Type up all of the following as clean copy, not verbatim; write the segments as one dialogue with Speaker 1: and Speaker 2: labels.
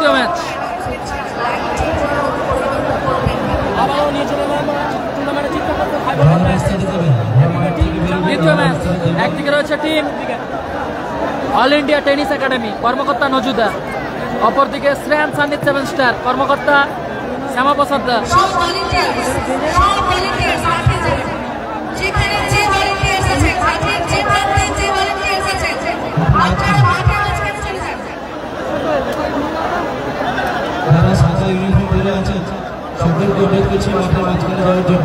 Speaker 1: দ্বিতীয় ম্যাচ। দ্বিতীয় ম্যাচ একদিকে রয়েছে team All India Tennis academy কর্মকর্তা নজুদা, অপরদিকে শ্রেয়ান সান্নিত 7 স্টার কর্মকর্তা শ্যামাপ্রসাদ দাস।
Speaker 2: তারা সাদা ইউনিফর্ম পরে আছেন, সকলকে অনুরোধ করছি মাঠের মাঝখানে যাওয়ার জন্য।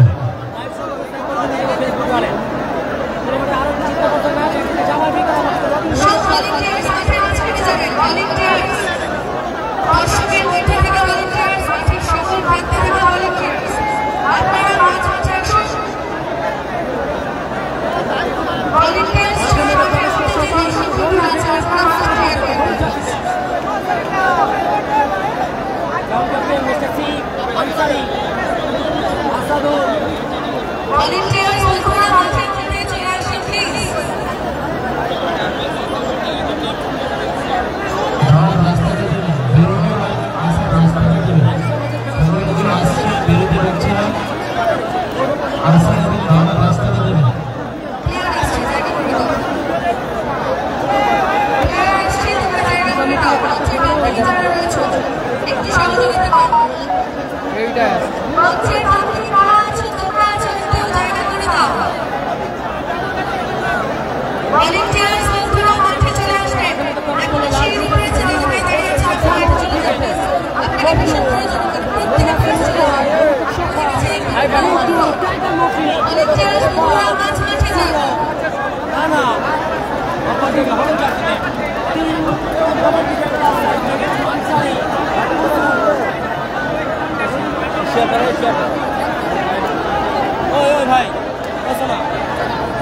Speaker 3: ভাই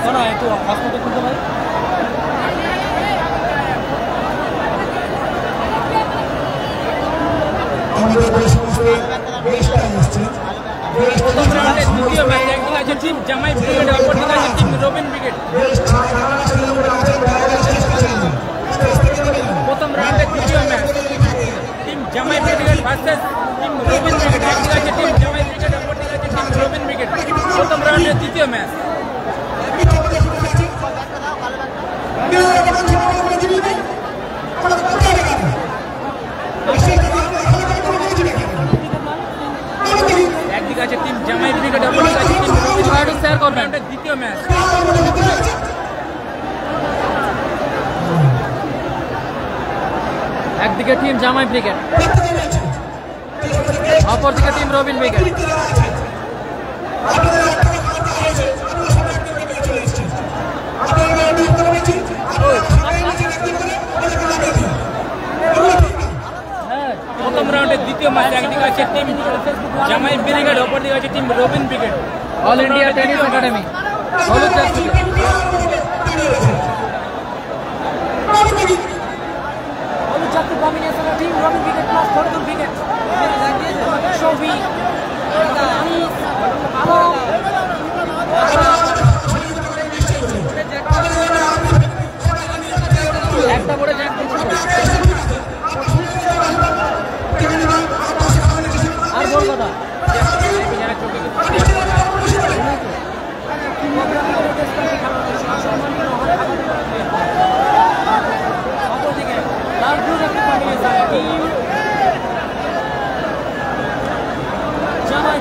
Speaker 3: শোনা একটু হসপিটাল খুলতে ভাই।
Speaker 2: আমাদের যে সমস্ত গেস্টরা এসেছেন,
Speaker 3: দ্বিতীয় ম্যাচ একদিকে আছে টিম জামাই ব্রিগেড, অপরদিকে আছে টিম রবিন ব্রিগেড। প্রথম রাউন্ডে দ্বিতীয় ম্যাচ টিম জামাই brigade versus team Robin brigade. একদিকে আছে টিম জামাই ব্রিগেড, অপরদিকে আছে টিম রবিন ব্রিগেড। প্রথম রাউন্ডের দ্বিতীয় ম্যাচ। একদিকে আছে টিম জামাই ব্রিগেড, অপরদিকে আছে টিম রবিন ব্রিগেড। শেয়ার করবেন দ্বিতীয় ম্যাচ।
Speaker 1: একদিকে টিম জামাই ব্রিগেড, অপরদিকে টিম রবিন ব্রিগেড।
Speaker 3: প্রথম রাউন্ডের দ্বিতীয় ম্যাচ একদিকে আছে টিম জামাই ব্রিগেড, অপরদিকে আছে team Robin brigade.
Speaker 1: All India Tennis Academy হলুদ jersey.
Speaker 3: Combination team Robin brigade plus হলুদ ব্রিগেড। ছবি
Speaker 1: একটা করে যাক আর বল কথা
Speaker 3: জামাই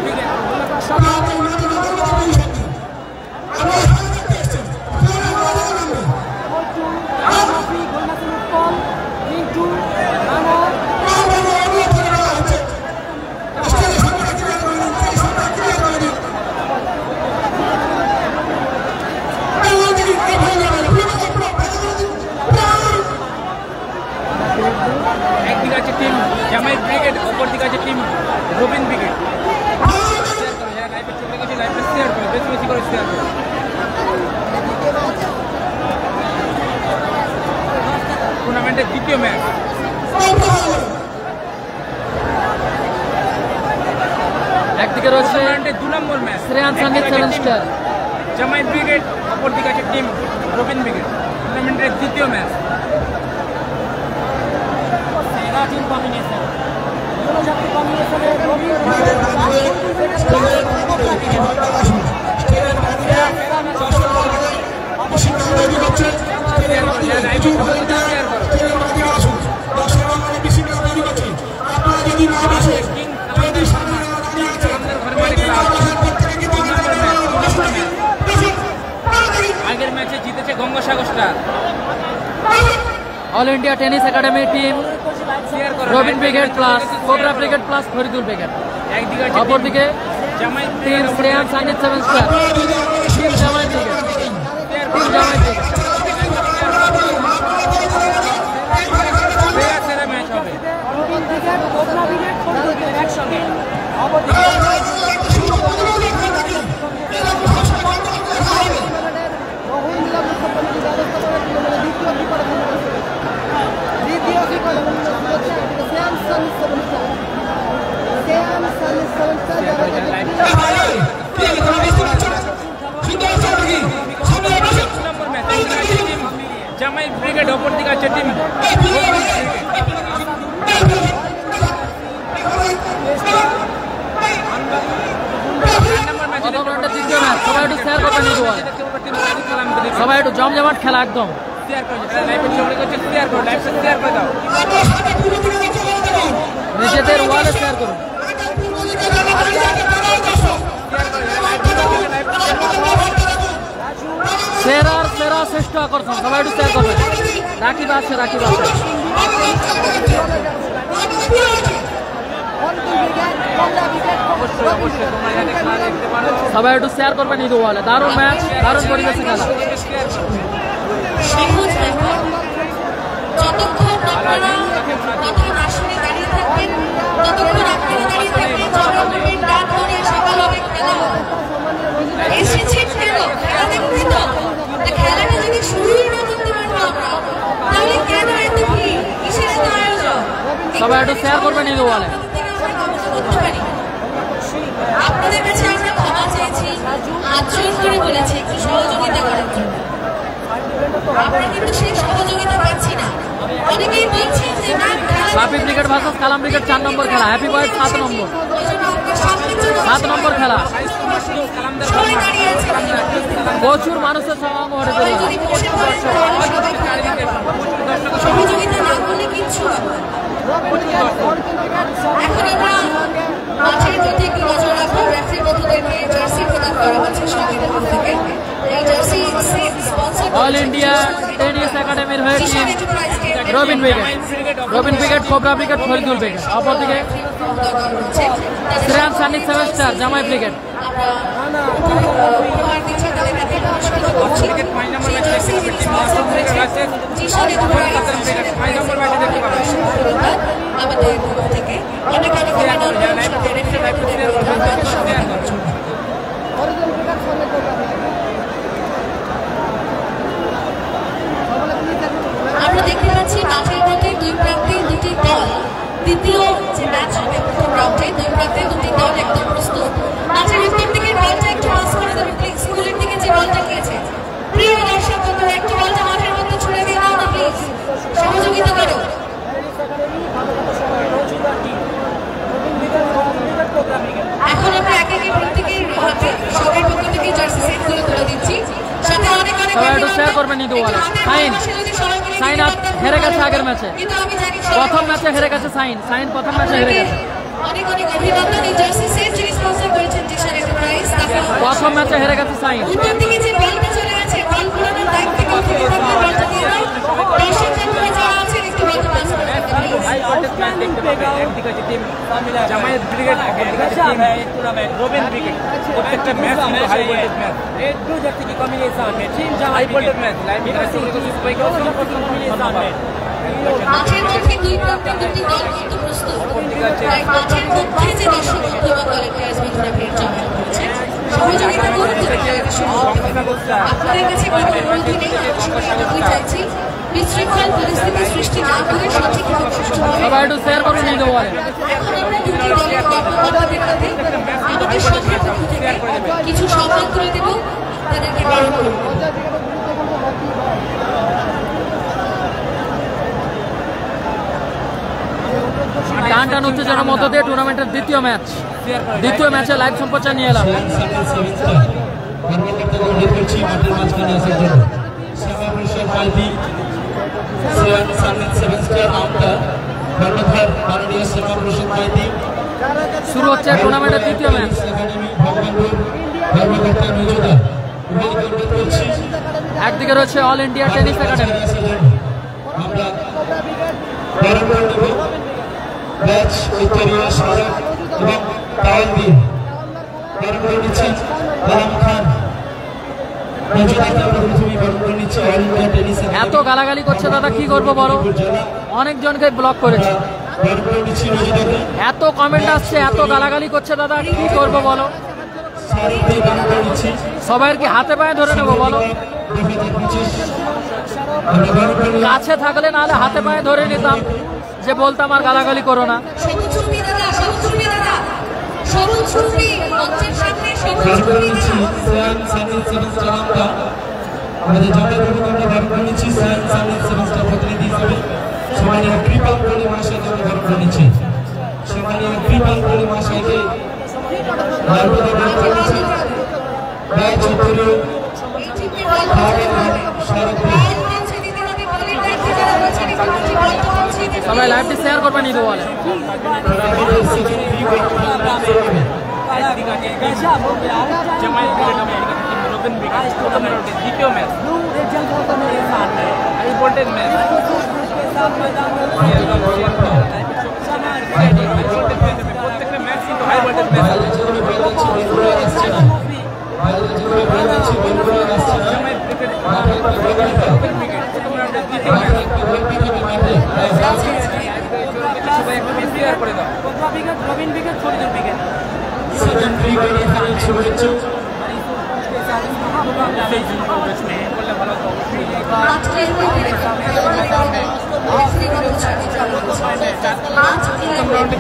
Speaker 3: ব্রিগেড একদিকে আছে টিম জামাই ব্রিগেড, অপরদিকে আছে টিম রবিন ব্রিগেড। লাইভে চলে গেছে, লাইভে শেয়ার করো, বেশি বেশি করে শেয়ার করো। টুর্নামেন্টের দ্বিতীয় ম্যাচ।
Speaker 1: একদিকে রয়েছে
Speaker 3: টুর্নামেন্টের 2 নম্বর ম্যাচ
Speaker 1: শ্রেয়ান সান্নিত 7 স্টার
Speaker 3: জামাই ব্রিগেড, অপরদিকে আছে টিম রবিন ব্রিগেড। টুর্নামেন্টের দ্বিতীয় ম্যাচ। সেরা টিম কম্বিনেশন আগের ম্যাচে জিতেছে Gangasagar star.
Speaker 1: All India Tennis Academy team Robin brigade plus cobra brigade plus Faridul brigade.
Speaker 3: একদিকে
Speaker 1: অপরদিকে
Speaker 3: জামাই
Speaker 1: টিম শ্রেয়ান সাইনিত 7 স্টার টিম জামাই ব্রিগেড টিম জামাই ব্রিগেড।
Speaker 3: সেরা ম্যাচ হবে। জামাই ব্রিগেড অপর দিকে আছে টিম
Speaker 1: সবাই একটু শেয়ার করবেন, সবাই একটু জমজমাট খেলা একদম। নিজেদের ওয়ালে শেয়ার করুন। সেরার সেরা শ্রেষ্ঠ আকর্ষণ, সবাই একটু শেয়ার করবেন। রাকিব আছে, রাকিব আছে। সবাই একটু শেয়ার করবেন ঈদ ওয়ালে। দারুণ ম্যাচ, দারুণ পরিবেশে খেলা। সবাই একটু শেয়ার করবেন ঈদ ওয়ালে।
Speaker 4: আপনাদের কাছে আমরা ক্ষমা চাইছি, আচরণ করে বলেছি একটু সহযোগিতা করার জন্য। আমরা কিন্তু সেই সহযোগিতা পাচ্ছি না। অনেকেই বলছেন যে না,
Speaker 1: বাপি ব্রিগেড ভার্সেস কালাম ব্রিগেড 4 নম্বর খেলা। হ্যাপি বয়েজ 7 নম্বর, 7 নম্বর খেলা। প্রচুর মানুষের সমাগম ঘটে চলে।
Speaker 4: সহযোগিতা না করলে কিচ্ছু হবে না। এখন আমরা মাঠের প্রতি একটু নজর রাখবো। রেফারি বন্ধুদেরকে জার্সি প্রদান করা হচ্ছে সঙ্গীতের পক্ষ থেকে। এই জার্সি
Speaker 1: অল ইন্ডিয়া টেনিস একাডেমির হয়ে team Robin brigade, Robin brigade, cobra brigade, Faridul brigade. অপরদিকে শ্রেয়ান সানিত 7 স্টার জামাই ব্রিগেড।
Speaker 4: আমাদের পক্ষ থেকে অনেক অনেক আমরা দেখতে পাচ্ছি মাঠের মধ্যে দুই প্রান্তে দুটি দল। দ্বিতীয় যে ম্যাচ হবে প্রথম রাউন্ডে দুই প্রান্তে দুটি দল একদম প্রস্তুত। মাঠের উত্তর দিকে বলটা একটু পাস করে দেবে প্লিজ। স্কুলের দিকে যে বলটা গিয়েছে, প্রিয় দর্শক বন্ধুরা, একটু বলটা মাঠের মধ্যে ছুড়ে দিয়ে দাও না প্লিজ, সহযোগিতা করো। এখন আমরা একে একে প্রত্যেকের হাতে সবার পক্ষ থেকে জার্সি সেটগুলো তুলে দিচ্ছি। সাথে অনেক অনেক
Speaker 1: সবাই একটু শেয়ার করবেন ঈদ ওয়ালে। সাইন সাইন আপ হেরে গেছে আগের ম্যাচে, প্রথম ম্যাচে হেরে গেছে সাইন। সাইন প্রথম ম্যাচে হেরে গেছে।
Speaker 4: অনেক অনেক অভিনন্দন। এই জার্সি সেট যিনি স্পন্সর করেছেন টিশান এন্টারপ্রাইজ।
Speaker 1: প্রথম ম্যাচে হেরে গেছে সাইন।
Speaker 4: উত্তর দিকে যে বলটা চলে গেছে, বল ঘোরানোর দায়িত্ব করতে বলটা দিয়ে দাও। দর্শকদের মধ্যে যারা আছেন একটু বলটা পাস করে দেন প্লিজ।
Speaker 3: একদিকে আছে টিম জামাই ব্রিগেড, অপরদিকে আছে টিম রবিন ব্রিগেড। প্রত্যেকটা ম্যাচ কিন্তু হাই ভোল্টেজ ম্যাচ। एक दो जैसे की कॉम्बिनेशन है team high voltage match live में कॉम्बिनेशन है।
Speaker 4: মাঠের মধ্যে দুই প্রান্তে দুটি দল কিন্তু প্রস্তুত। তাই মাঠের মধ্যে যে দর্শক বন্ধু এবং ভলেন্টিয়ার্স বন্ধুরা ভিড় জমায়েত করেছে, সহযোগিতা করুন। আপনাদের কাছে কোনো অনুরোধ নেই, আমরা চাইছি বিশৃঙ্খল পরিস্থিতি সৃষ্টি না করে সঠিকভাবে
Speaker 1: সবাই একটু শেয়ার করুন ঈদ ওয়ালে।
Speaker 4: এখন আমরা দুটি দলের কর্মকর্তাদের হাতে আমাদের সঙ্গে কিছু সম্মান তুলে দেব, তাদেরকে বরণ করব।
Speaker 1: টান উত্তেজনার মধ্য দিয়ে টুর্নামেন্টের দ্বিতীয় ম্যাচে লাইভ সম্প্রচার নিয়ে এলাম। শুরু হচ্ছে টুর্নামেন্টের দ্বিতীয় ম্যাচ। একদিকে রয়েছে অল ইন্ডিয়া টেনিস একাডেমি, এত গালাগালি করছে দাদা, কি করবো বলো, অনেকজনকে ব্লক করেছে, এত কমেন্ট আসছে, এত গালাগালি করছে দাদা, কি করবো বলো, সবাই কি হাতে পায়ে ধরে নেবো বলো, কাছে থাকলে নাহলে হাতে পায়ে ধরে নিতাম, যে বলতাম আর গালাগালি করো না। সবাই লাইভটি শেয়ার করবে নি তো বলে।
Speaker 3: দ্বিতীয় ম্যাচ হাই ভোল্টেজ ম্যাচ, প্রত্যেকটা ম্যাচ কিন্তু হাই ভোল্টেজ ম্যাচ। করে দাও রবিন উইকেট, ফরিদুল উইকেট,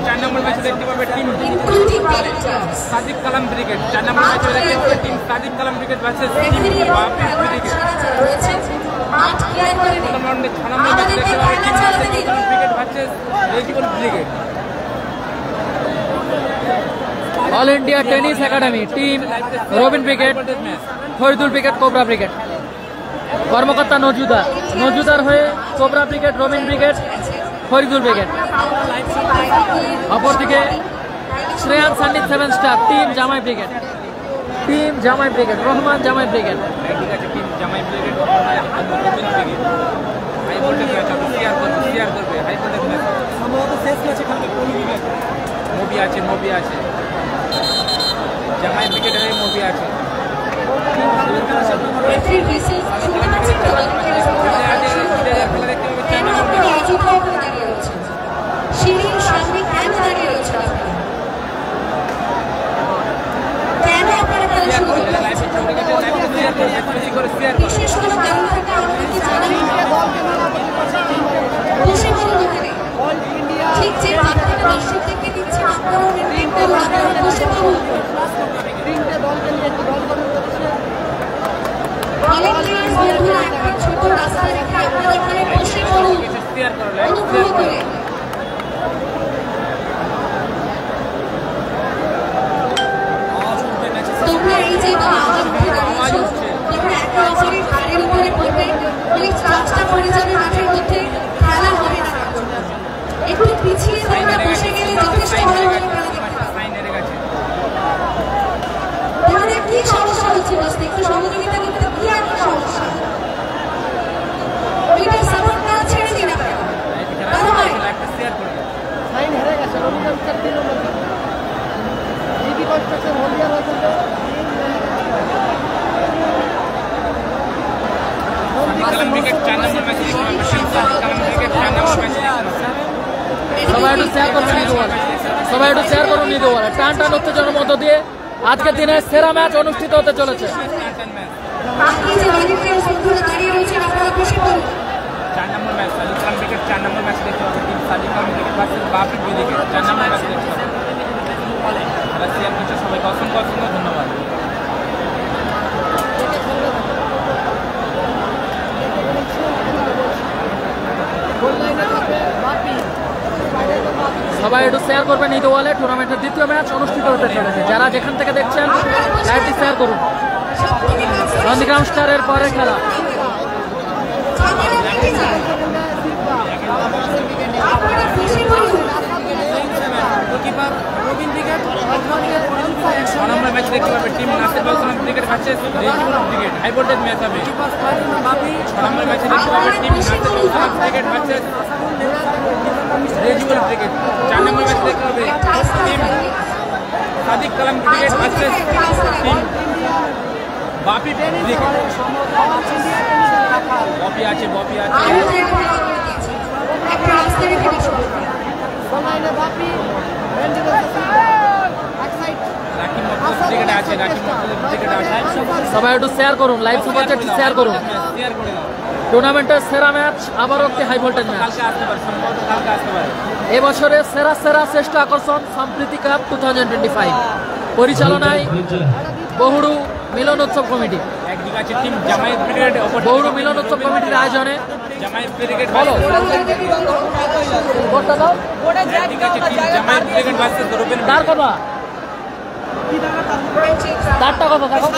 Speaker 3: চার নম্বর ম্যাচে দেখতে পাবে টিম সাদিক কালাম ব্রিগেড, 4 নম্বর ম্যাচে দেখতে পাবে team Sadiq Kalam brigade versus team Bapi brigade. 6 নম্বর ম্যাচে দেখতে পাবে team Sadiq Kalam brigade versus রেজিবল brigade.
Speaker 1: All India Tennis Academy team Robin brigade, Faridul brigade, cobra brigade. কর্মকর্তা নজুদার হয়ে cobra brigade, Robin brigade, Faridul brigade. অপরদিকে শ্রেয়ান সান্নিত 7 স্টার টিম জামাই ব্রিগেড, রহমান জামাই ব্রিগেড।
Speaker 3: টিম জামাই brigade, Robin brigade. High voltage match share করবে হাই ভোল্টেজ ম্যাচ। সম্ভবত শেষ ম্যাচে খালি মুভি আছে জামাই ব্রিগেডের মুভি আছে।
Speaker 4: ঠিক যে দর্শকদেরকে দিচ্ছে আপনারা বসে পাবো। ছোট রাস্তা রেখে আপনারা ওখানে বসে পড়ুন অনুগ্রহ করে। তোমরা এই যে আওয়াজ উঠে দাঁড়িয়েছো, তোমরা একে অপরের ঘাড়ের উপরে পড়বে, ওই চাষটা পড়ে যাবে মাঠের মধ্যে, খেলা হবে না। একটু পিছিয়ে তোমরা বসে গেলে যথেষ্ট ভালোভাবে খেলা দেখতে পাবে। তোমাদের কি সমস্যা হচ্ছে বসতে, একটু সহযোগিতা করতে, কি একটা সমস্যা? ওইটা সাপোর্ট না ছেড়ে দিন আপনারা।
Speaker 1: সবাই একটু শেয়ার করুন নিতে বলে। টান উত্তেজনার মধ্য দিয়ে আজকের দিনে সেরা ম্যাচ অনুষ্ঠিত হতে চলেছে।
Speaker 3: 4 নম্বর ম্যাচ সাদিক কালাম ব্রিগেড, 4 নম্বর ম্যাচ দেখতে পাবে team Sadiq Kalam brigade versus বাপি ব্রিগেড। 4 নম্বর ম্যাচ দেখতে পাবে। শেয়ার করছে সবাইকে অসংখ্য ধন্যবাদ।
Speaker 1: সবাই একটু শেয়ার করবেন এই ওয়ালে। টুর্নামেন্টের দ্বিতীয় ম্যাচ অনুষ্ঠিত হতে চলেছে। যারা যেখান থেকে দেখছেন লাইভটি শেয়ার করুন। নন্দীগ্রাম স্টারের পরে খেলা।
Speaker 3: ম্যাচ দেখতে পারবে টিম নাসির বাউসালাম ক্রিকেট ম্যাচেস রেজিবল ক্রিকেট হাই ভোল্টেজ ম্যাচ হবে। 6 নম্বর ম্যাচে দেখতে পারবে টিম নাসির বাউসালাম ক্রিকেট ম্যাচেস রেজিবল ক্রিকেট। 4 নম্বর ম্যাচে দেখতে পারবে team Sadiq Kalam cricket matches team Bapi cricket. বপি আছে
Speaker 1: সবাই একটু শেয়ার করুন, লাইভ সুপার চ্যাট শেয়ার করুন। টুর্নামেন্টের সেরা ম্যাচ আবারও একটি হাই ভোল্টেজ ম্যাচ। এবছরের সেরা শ্রেষ্ঠ আকর্ষণ সম্প্রীতি কাপ 2025 পরিচালনায় বহুড়ু মিলন উৎসব কমিটি। বহুড়ু মিলন উৎসব কমিটির আয়োজনে তারটা কথা দেখো।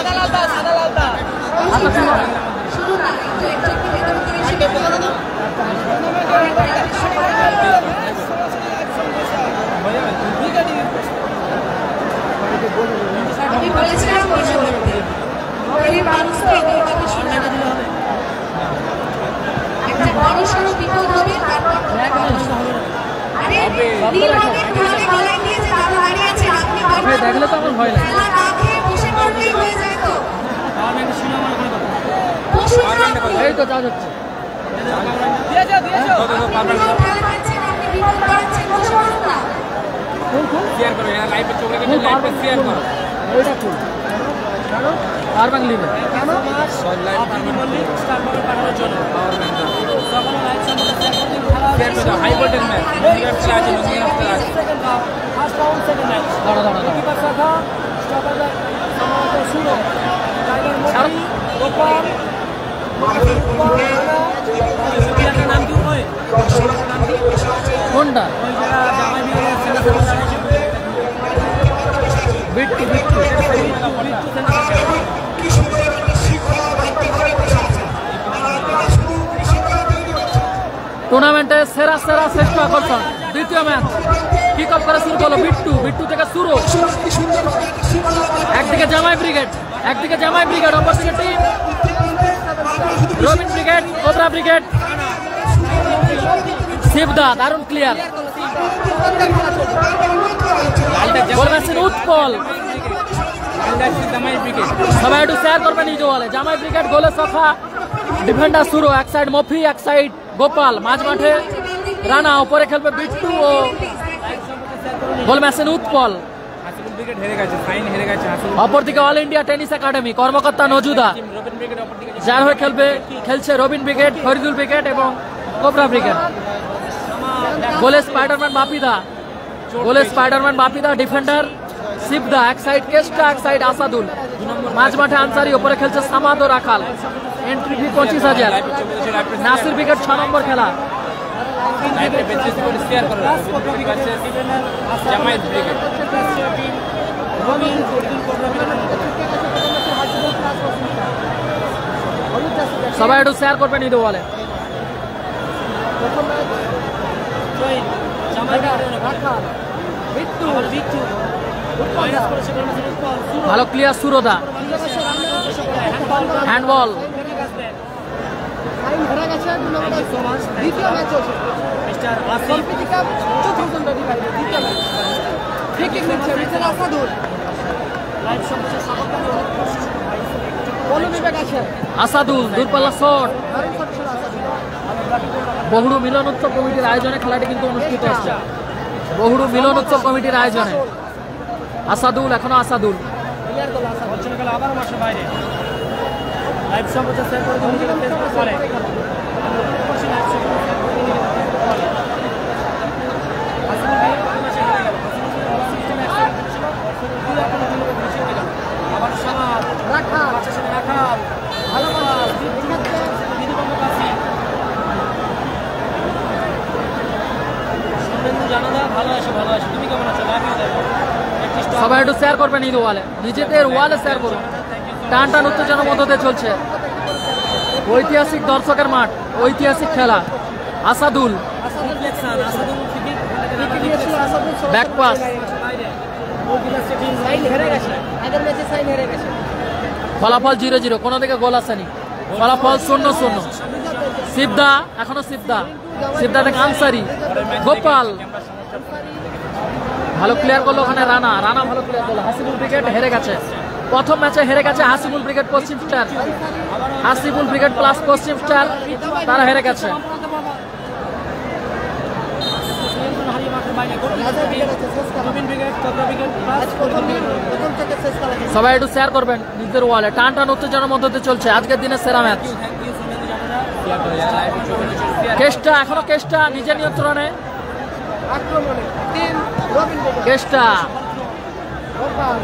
Speaker 4: আমি বলেছিলাম একটা বড় সড়ো বিপদ হবে।
Speaker 1: দেখলে তো আমার ভয় লাগে। এই তো চার্জ হচ্ছে। কোনটা টুর্নামেন্টের সেরা শ্রেষ্ঠ আকর্ষণ দ্বিতীয় ম্যাচ কিক অফ করে শুরু করলো বিট্টু থেকে শুরু। একদিকে জামাই ব্রিগেড অপরদিকে team Robin brigade, cobra brigade, শিবদা দারুণ ক্লিয়ার। উৎপল সবাই একটু শেয়ার করবেন নিজ বলে। জামাই ব্রিগেড গোলে সফা, ডিফেন্ডার শুরু, এক সাইড মফি এক সাইড গোপাল, মাঝ মাঠে রানা, উপরে খেলবে বিট্টু ও গোল মেশিন উৎপল। অপরদিকে অল ইন্ডিয়া টেনিস একাডেমি কর্মকর্তা নজুদা, যার হয়ে খেলছে রবিন ব্রিগেড, ফরিদুল ব্রিগেড এবং কোবরা ব্রিগেড। গোলে স্পাইডারম্যান বাপিদা, ডিফেন্ডার শিবদা, এক সাইড কেস্টা এক সাইড আসাদুল, মাঝ মাঠে আনসারি, উপরে খেলছে সামাদ ও Rakhal. Entry fee 25,000। Nasir brigade 6 নম্বর খেলা। সবাই একটু শেয়ার করবেন ঈদ বলে। ভালো ক্লিয়ার সুরদা, হ্যান্ডবল। আসাদুল দূরপাল্লা শট। বহুড়ু মিলন উৎসব কমিটির আয়োজনে খেলাটি কিন্তু অনুষ্ঠিত হচ্ছে। বহুড়ু মিলন উৎসব কমিটির আয়োজনে আসাদুল, এখনো আসাদুল। ভালো আছে। সবাই একটু শেয়ার করবেন এই ওয়ালে, নিজেদের ওয়ালে শেয়ার করুন। টান টান উত্তেজনার মধ্য দিয়ে চলছে ঐতিহাসিক দর্শকের মাঠ, ঐতিহাসিক খেলা। আসাদুল ব্যাক পাস, ফলাফল 0-0, কোনো দিকে গোল আসেনি, ফলাফল 0-0। সিবদা, এখনো সিবদা থেকে আনসারি, গোপাল ভালো ক্লিয়ার করলো ওখানে, রানা ভালো ক্লিয়ার করলো। হাসিবুল ব্রিগেড হেরে গেছে, প্রথম ম্যাচে হেরে গেছে হাসিবুল ব্রিগেড পশ্চিম স্টার, হাসিবুল ব্রিগেড প্লাস পশ্চিম স্টার, তারা হেরে গেছে। সবাই একটু শেয়ার করবেন নিজেদের ওয়ালে। টান টান উত্তেজনার মধ্যে দিয়ে চলছে আজকের দিনের সেরা ম্যাচ। কেষ্টা, এখনো কেষ্টা নিজের নিয়ন্ত্রণে, কেষ্টা,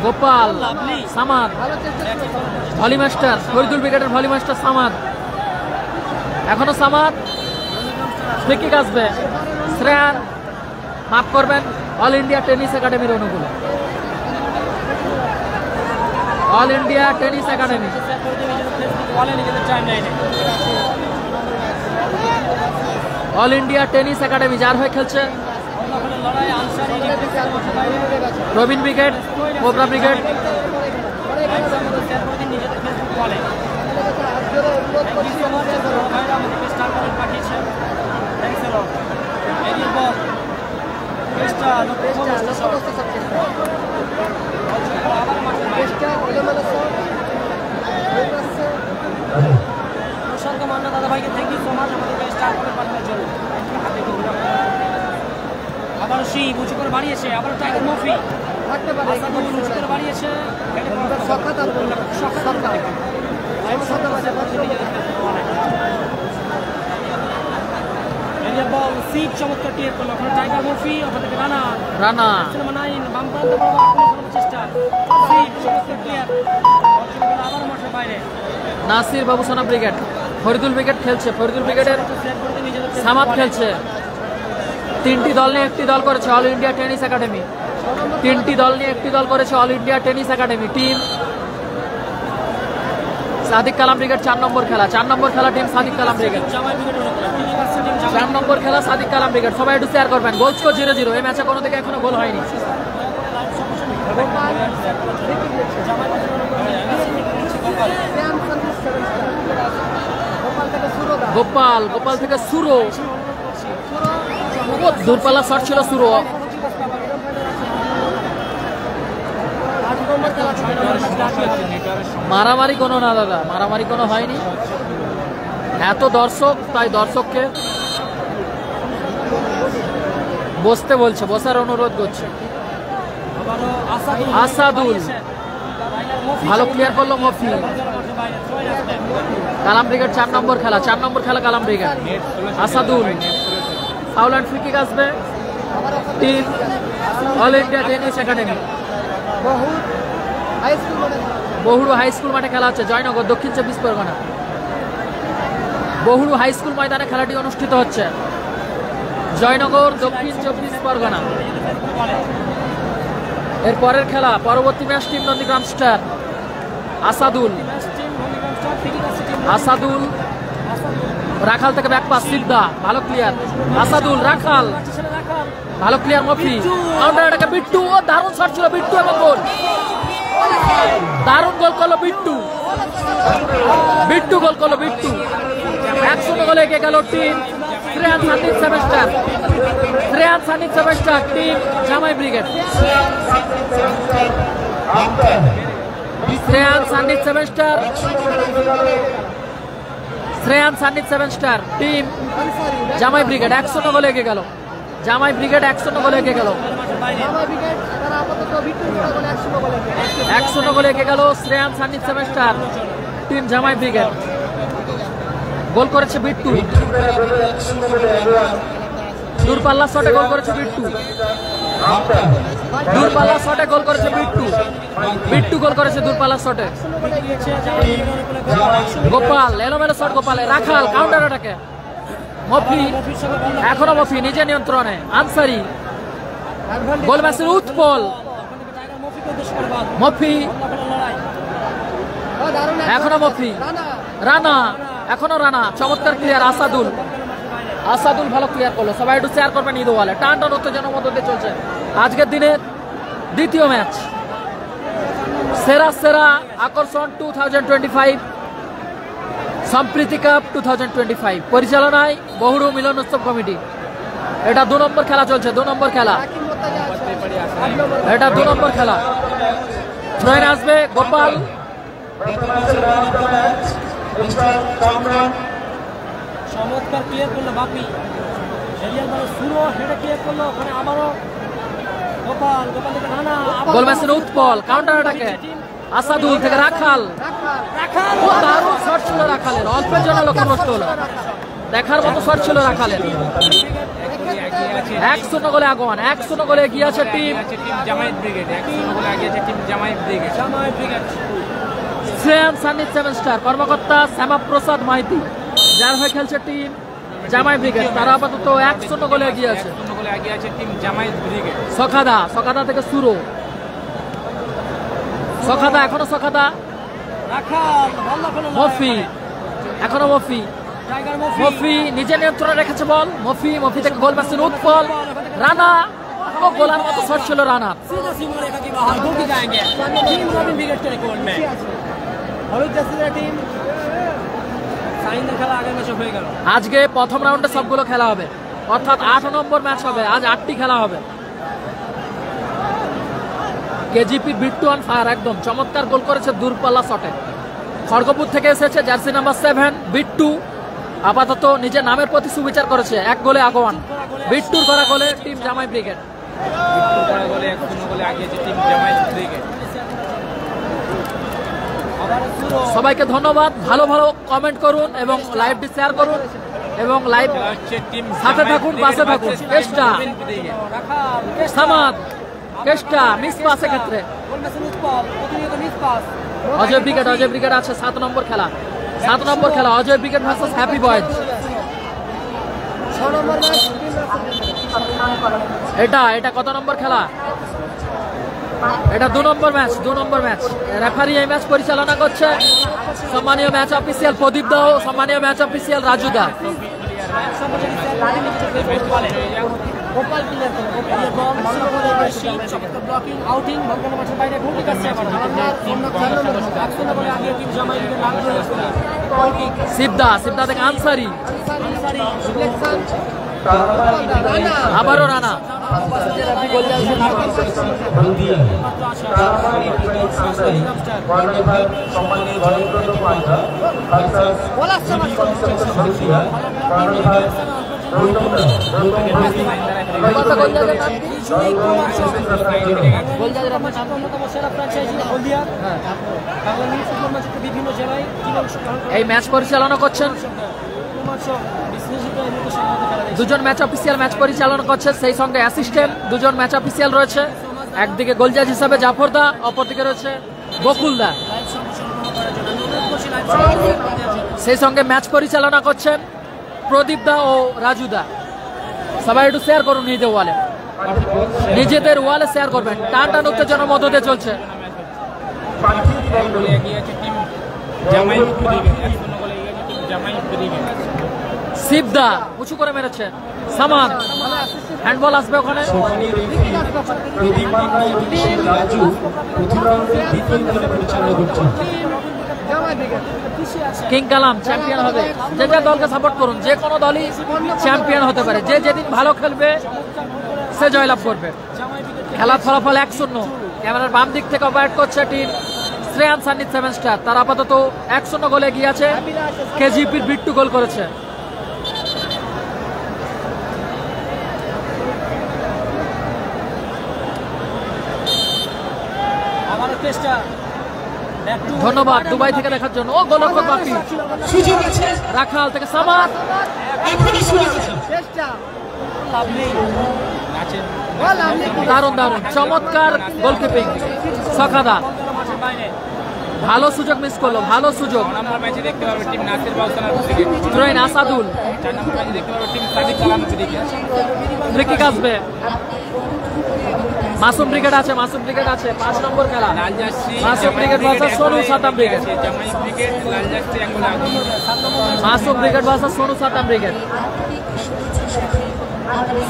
Speaker 1: গোপাল, সামাদ, ভলি মাস্টার, ফরিদুল ব্রিগেডের ভলি মাস্টার সামাদ, এখনো সামাদ, ফ্রি কিক আসবে। শ্রেয়ান, মাফ করবেন, অল ইন্ডিয়া টেনিস একাডেমির অনুকূলে, all India Tennis Academy. All India Tennis academy যার হয়ে খেলছে রবিন ব্রিগেড, কোবরা ব্রিগেড।
Speaker 3: দাদা ভাইকে থ্যাংক ইউ সো মাচ আমাদেরকে স্টার্ট করে পাঠানোর জন্য। আবার সেই উঁচু করে বাড়িয়েছে, আবার টাইগার মফি উঁচু করে বাড়িয়েছে, সিট চমৎকার ক্লিয়ার করলো ওখানে টাইগার মফি, ওখান থেকে রানা বাম প্রান্ত চেষ্টা, সিট চমৎকার ক্লিয়ার, আবার মাঠের বাইরে।
Speaker 1: নাসির বাবুসানা ব্রিগেড, ফরিদুল ব্রিগেড খেলছে, ফরিদুল ব্রিগেডের সামাদ খেলছে। 3টি দল নিয়ে একটি দল করেছে অল ইন্ডিয়া টেনিস একাডেমি, 3টি দল নিয়ে একটি দল করেছে All India Tennis Academy team. Sadiq Kalam brigade 4 নম্বর খেলা, 4 নম্বর খেলা টিম সাদিক কালাম ব্রিগেড, 4 নম্বর খেলা সাদিক কালাম ব্রিগেড। সবাই একটু শেয়ার করবেন। গোল স্কোর 0-0, এই ম্যাচে কোনো দিকে এখনো গোল হয়নি। গোপাল থেকে সুরো, দূরপাল্লা শট ছিল সুরো। মারামারি কোনো না দাদা, মারামারি কোনো হয়নি, এত দর্শক তাই দর্শককে বসতে বলছে, বসার অনুরোধ করছে। আসাদুল ভালো ক্লিয়ার করলো মফি। কালাম ব্রিগেড 4 নম্বর খেলা, 4 নম্বর খেলা Kalam brigade. Asadul foul and free kick আসবে team All India Tennis Academy. বহুড়ু হাই স্কুল মাঠে খেলা হচ্ছে, জয়নগর, দক্ষিণ 24 পরগনা। বহুড়ু হাই স্কুল ময়দানে খেলাটি অনুষ্ঠিত হচ্ছে, জয়নগর, দক্ষিণ 24 পরগনা। এর পরের খেলা, পরবর্তী match team Nandigram star. Asadul Rakhal থেকে ব্যাক পাস, সিদ্ধা ভালো ক্লিয়ার। আসাদুল, রাখাল ভালো ক্লিয়ার, মফি কাউন্টার অ্যাটাকে বিট্টু, ও দারুণ শট ছিল বিট্টু এবং গোল, দারুণ গোল করলো বিট্টু, গোল করলো বিট্টু। 1-0 গোলে এগিয়ে গেল টিম শ্রেয়ান সান্নিধ সেভেস্টার, টিম জামাই ব্রিগেড। শ্রেয়ান সান্নিধ সেভেস্টার, টিম জামাই ব্রিগেড 1-0 গোলে এগিয়ে গেল। জামাই ব্রিগেড 1-0 গোলে এগিয়ে গেল, 1-0 গোলে এগিয়ে গেল শ্রেয়ান সান্নিধ সেভেস্টার, টিম জামাই ব্রিগেড। গোল করেছে বিট্টু, দূরপাল্লা শটে গোল করেছে বিট্টু, দূরপাল্লা শটে গোল করেছে বিট্টু গোল করেছে দূরপাল্লা শটে। গোপাল এলোমেলো শট, গোপালে রাখাল কাউন্টার অ্যাটাকে, মফি এখনো মফি নিজে নিয়ন্ত্রণে। আনসারি গোল ম্যাচের উৎপল, মফি, এখনো মফি, রানা, এখনো রানা, চমৎকার ক্লিয়ার। আসাদুল, আসাদুল ভালো ক্লিয়ার করলো। সবাই একটু শেয়ার করবেন ঈদ ওয়ালে। টান টান উত্তেজনার মধ্যে দিয়ে চলছে আজকের দিনের দ্বিতীয় ম্যাচ। সেরা সেরা আকর্ষণ 2025 সম্প্রীতি কাপ 2025 পরিচালনায় বহুরু মিলন উৎসব কমিটি। এটা 2 নম্বর খেলা চলছে, 2 নম্বর খেলা, এটা 2 নম্বর খেলা। থ্রোইন আসবে গোপাল,
Speaker 3: চমৎকার ক্লিয়ার করলো বাপি, এরিয়াল বল শুরু হেডে ক্লিয়ার করলো, ওখানে আবারও গোপাল, গোপাল থেকে রানা,
Speaker 1: গোল মেসের উৎপল, কাউন্টার অ্যাটাকে আসাদুল থেকে রাখাল, ও দারুণ শট ছিল রাখালের, অল্পের জন্য লক্ষ্যভ্রষ্ট হলো। দেখার মতো শট ছিল রাখালের। 1-0 গোলে আগুয়ান, 1-0 গোলে এগিয়ে আছে টিম
Speaker 3: জামায়াত ব্রিগেড, 1-0 গোলে এগিয়ে আছে টিম জামায়াত ব্রিগেড। জামায়াত ব্রিগেড
Speaker 1: শ্রেয়ান সান্নিত 7 স্টার, কর্মকর্তা শ্যামাপ্রসাদ মাইতি, যার হয়ে খেলছে টিম জামায়াত ব্রিগেড। তারা আপাতত 1-0 গোলে এগিয়ে আছে।
Speaker 3: 1-0 গোলে এগিয়ে আছে টিম জামায়াত ব্রিগেড।
Speaker 1: সখাদা, সখাদা থেকে শুরু, সখাদা, এখনো সখাদা,
Speaker 3: রাখাল ভালো খেলো,
Speaker 1: মফি, এখনো মফি,
Speaker 3: টাইগার মফি,
Speaker 1: মফি নিজে নিয়ন্ত্রণে রেখেছে বল। মফি, মফি থেকে গোল মারছেন উৎপল, রানা, ও গোলার মতো শট ছিল রানা।
Speaker 3: सीधा सीमा रेखा के बाहर गोल की जाएंगे टीम रॉबिन ब्रिगेड के रिकॉर्ड में। হলুদ জার্সির টিম সাইনের খেলা আগের ম্যাচে হয়ে গেল।
Speaker 1: আজকে প্রথম রাউন্ডে সবগুলো খেলা হবে, অর্থাৎ 8 নম্বর ম্যাচ হবে। আজ 8টি খেলা হবে। কেজিপি বিট্টু অন ফায়ার, একদম চমৎকার গোল করেছে দূরপাল্লা শটে। খড়গপুর থেকে এসেছে জার্সি নাম্বার 7 বিট্টু, আপাতত নিজের নামের প্রতি সুবিচার করেছে। 1 গোলে আগুয়ান, বিট্টুর করা গোলে টিম জামায়াত ব্রিগেড।
Speaker 3: বিট্টু করা গোলে 1-0 গোলে এগিয়ে আছে টিম জামায়াত ব্রিগেড।
Speaker 1: সবাইকে ধন্যবাদ, ভালো ভালো কমেন্ট করুন এবং লাইভটি শেয়ার করুন এবং লাইভ সাথে থাকুন, পাশে থাকুন। চেষ্টা সামাদ, চেষ্টা মিস পাসের ক্ষেত্রে অজয় ব্রিগেড, অজয় ব্রিগেড আছে। 7 নম্বর খেলা, 7 নম্বর খেলা, Ajay brigade versus happy boys. এটা কত নম্বর খেলা? এটা 2 নম্বর ম্যাচ, 2 নম্বর ম্যাচ। রেফারি এই ম্যাচ পরিচালনা করছে সম্মানীয় ম্যাচ অফিসিয়াল প্রদীপ দা ও সম্মানীয় ম্যাচ অফিসিয়াল রাজু দা। শিবদা, শিবদা থেকে আনসারি, আবারও রানা। এই ম্যাচ পরিচালনা করছেন দুজন ম্যাচ অফিসিয়াল, ম্যাচ পরিচালনা করছে, সেই সঙ্গে অ্যাসিস্ট্যান্ট 2 জন ম্যাচ অফিসিয়াল রয়েছে। একদিকে গোলজাজ হিসাবে জাফরদা, অপরদিকে রয়েছে বকুলদা। সেই সঙ্গে ম্যাচ পরিচালনা করছেন প্রদীপ দা ও রাজু দা। সবাই একটু শেয়ার করুন নিজেদের ওয়ালে, নিজেদের ওয়ালে শেয়ার করবেন। টান টান উত্তেজনার মধ্য দিয়ে চলছে। শিবদা উঁচু করে মেরেছে, সামান হ্যান্ডবল আসবে ওখানে। কিং কালাম চ্যাম্পিয়ন হবে। যে যে দলকে সাপোর্ট করুন, যে কোনো দলই চ্যাম্পিয়ন হতে পারে। যে যেদিন ভালো খেলবে সে জয়লাভ করবে। খেলার ফলাফল 1-0। ক্যামেরার বাম দিক থেকে অপারেট করছে টিম শ্রেয়ান সান্নিত 7 স্টার। তার আপাতত 1-0 গোলে এগিয়ে আছে। কেজিপির বিট্টু গোল করেছে। ধন্যবাদ দুবাই থেকে দেখার জন্য। ও গোলরক্ষক বাপি, রাখাল থেকে সামাদ, দারুণ দারুণ চমৎকার গোলকিপিং। সখাদা ভালো সুযোগ মিস করলো, ভালো সুযোগ। থ্রোইন আসাদুল, ফ্রি কিক আসবে। মাসুম ব্রিগেড আছে, মাসুম ব্রিগেড আছে, 5 নম্বর খেলা।
Speaker 3: লাল jersey
Speaker 1: Masum brigade versus Sonu Satam brigade.
Speaker 3: জামাই ব্রিগেড লাল জার্সি এখন আগুন।
Speaker 1: Masum brigade versus Sonu Satam brigade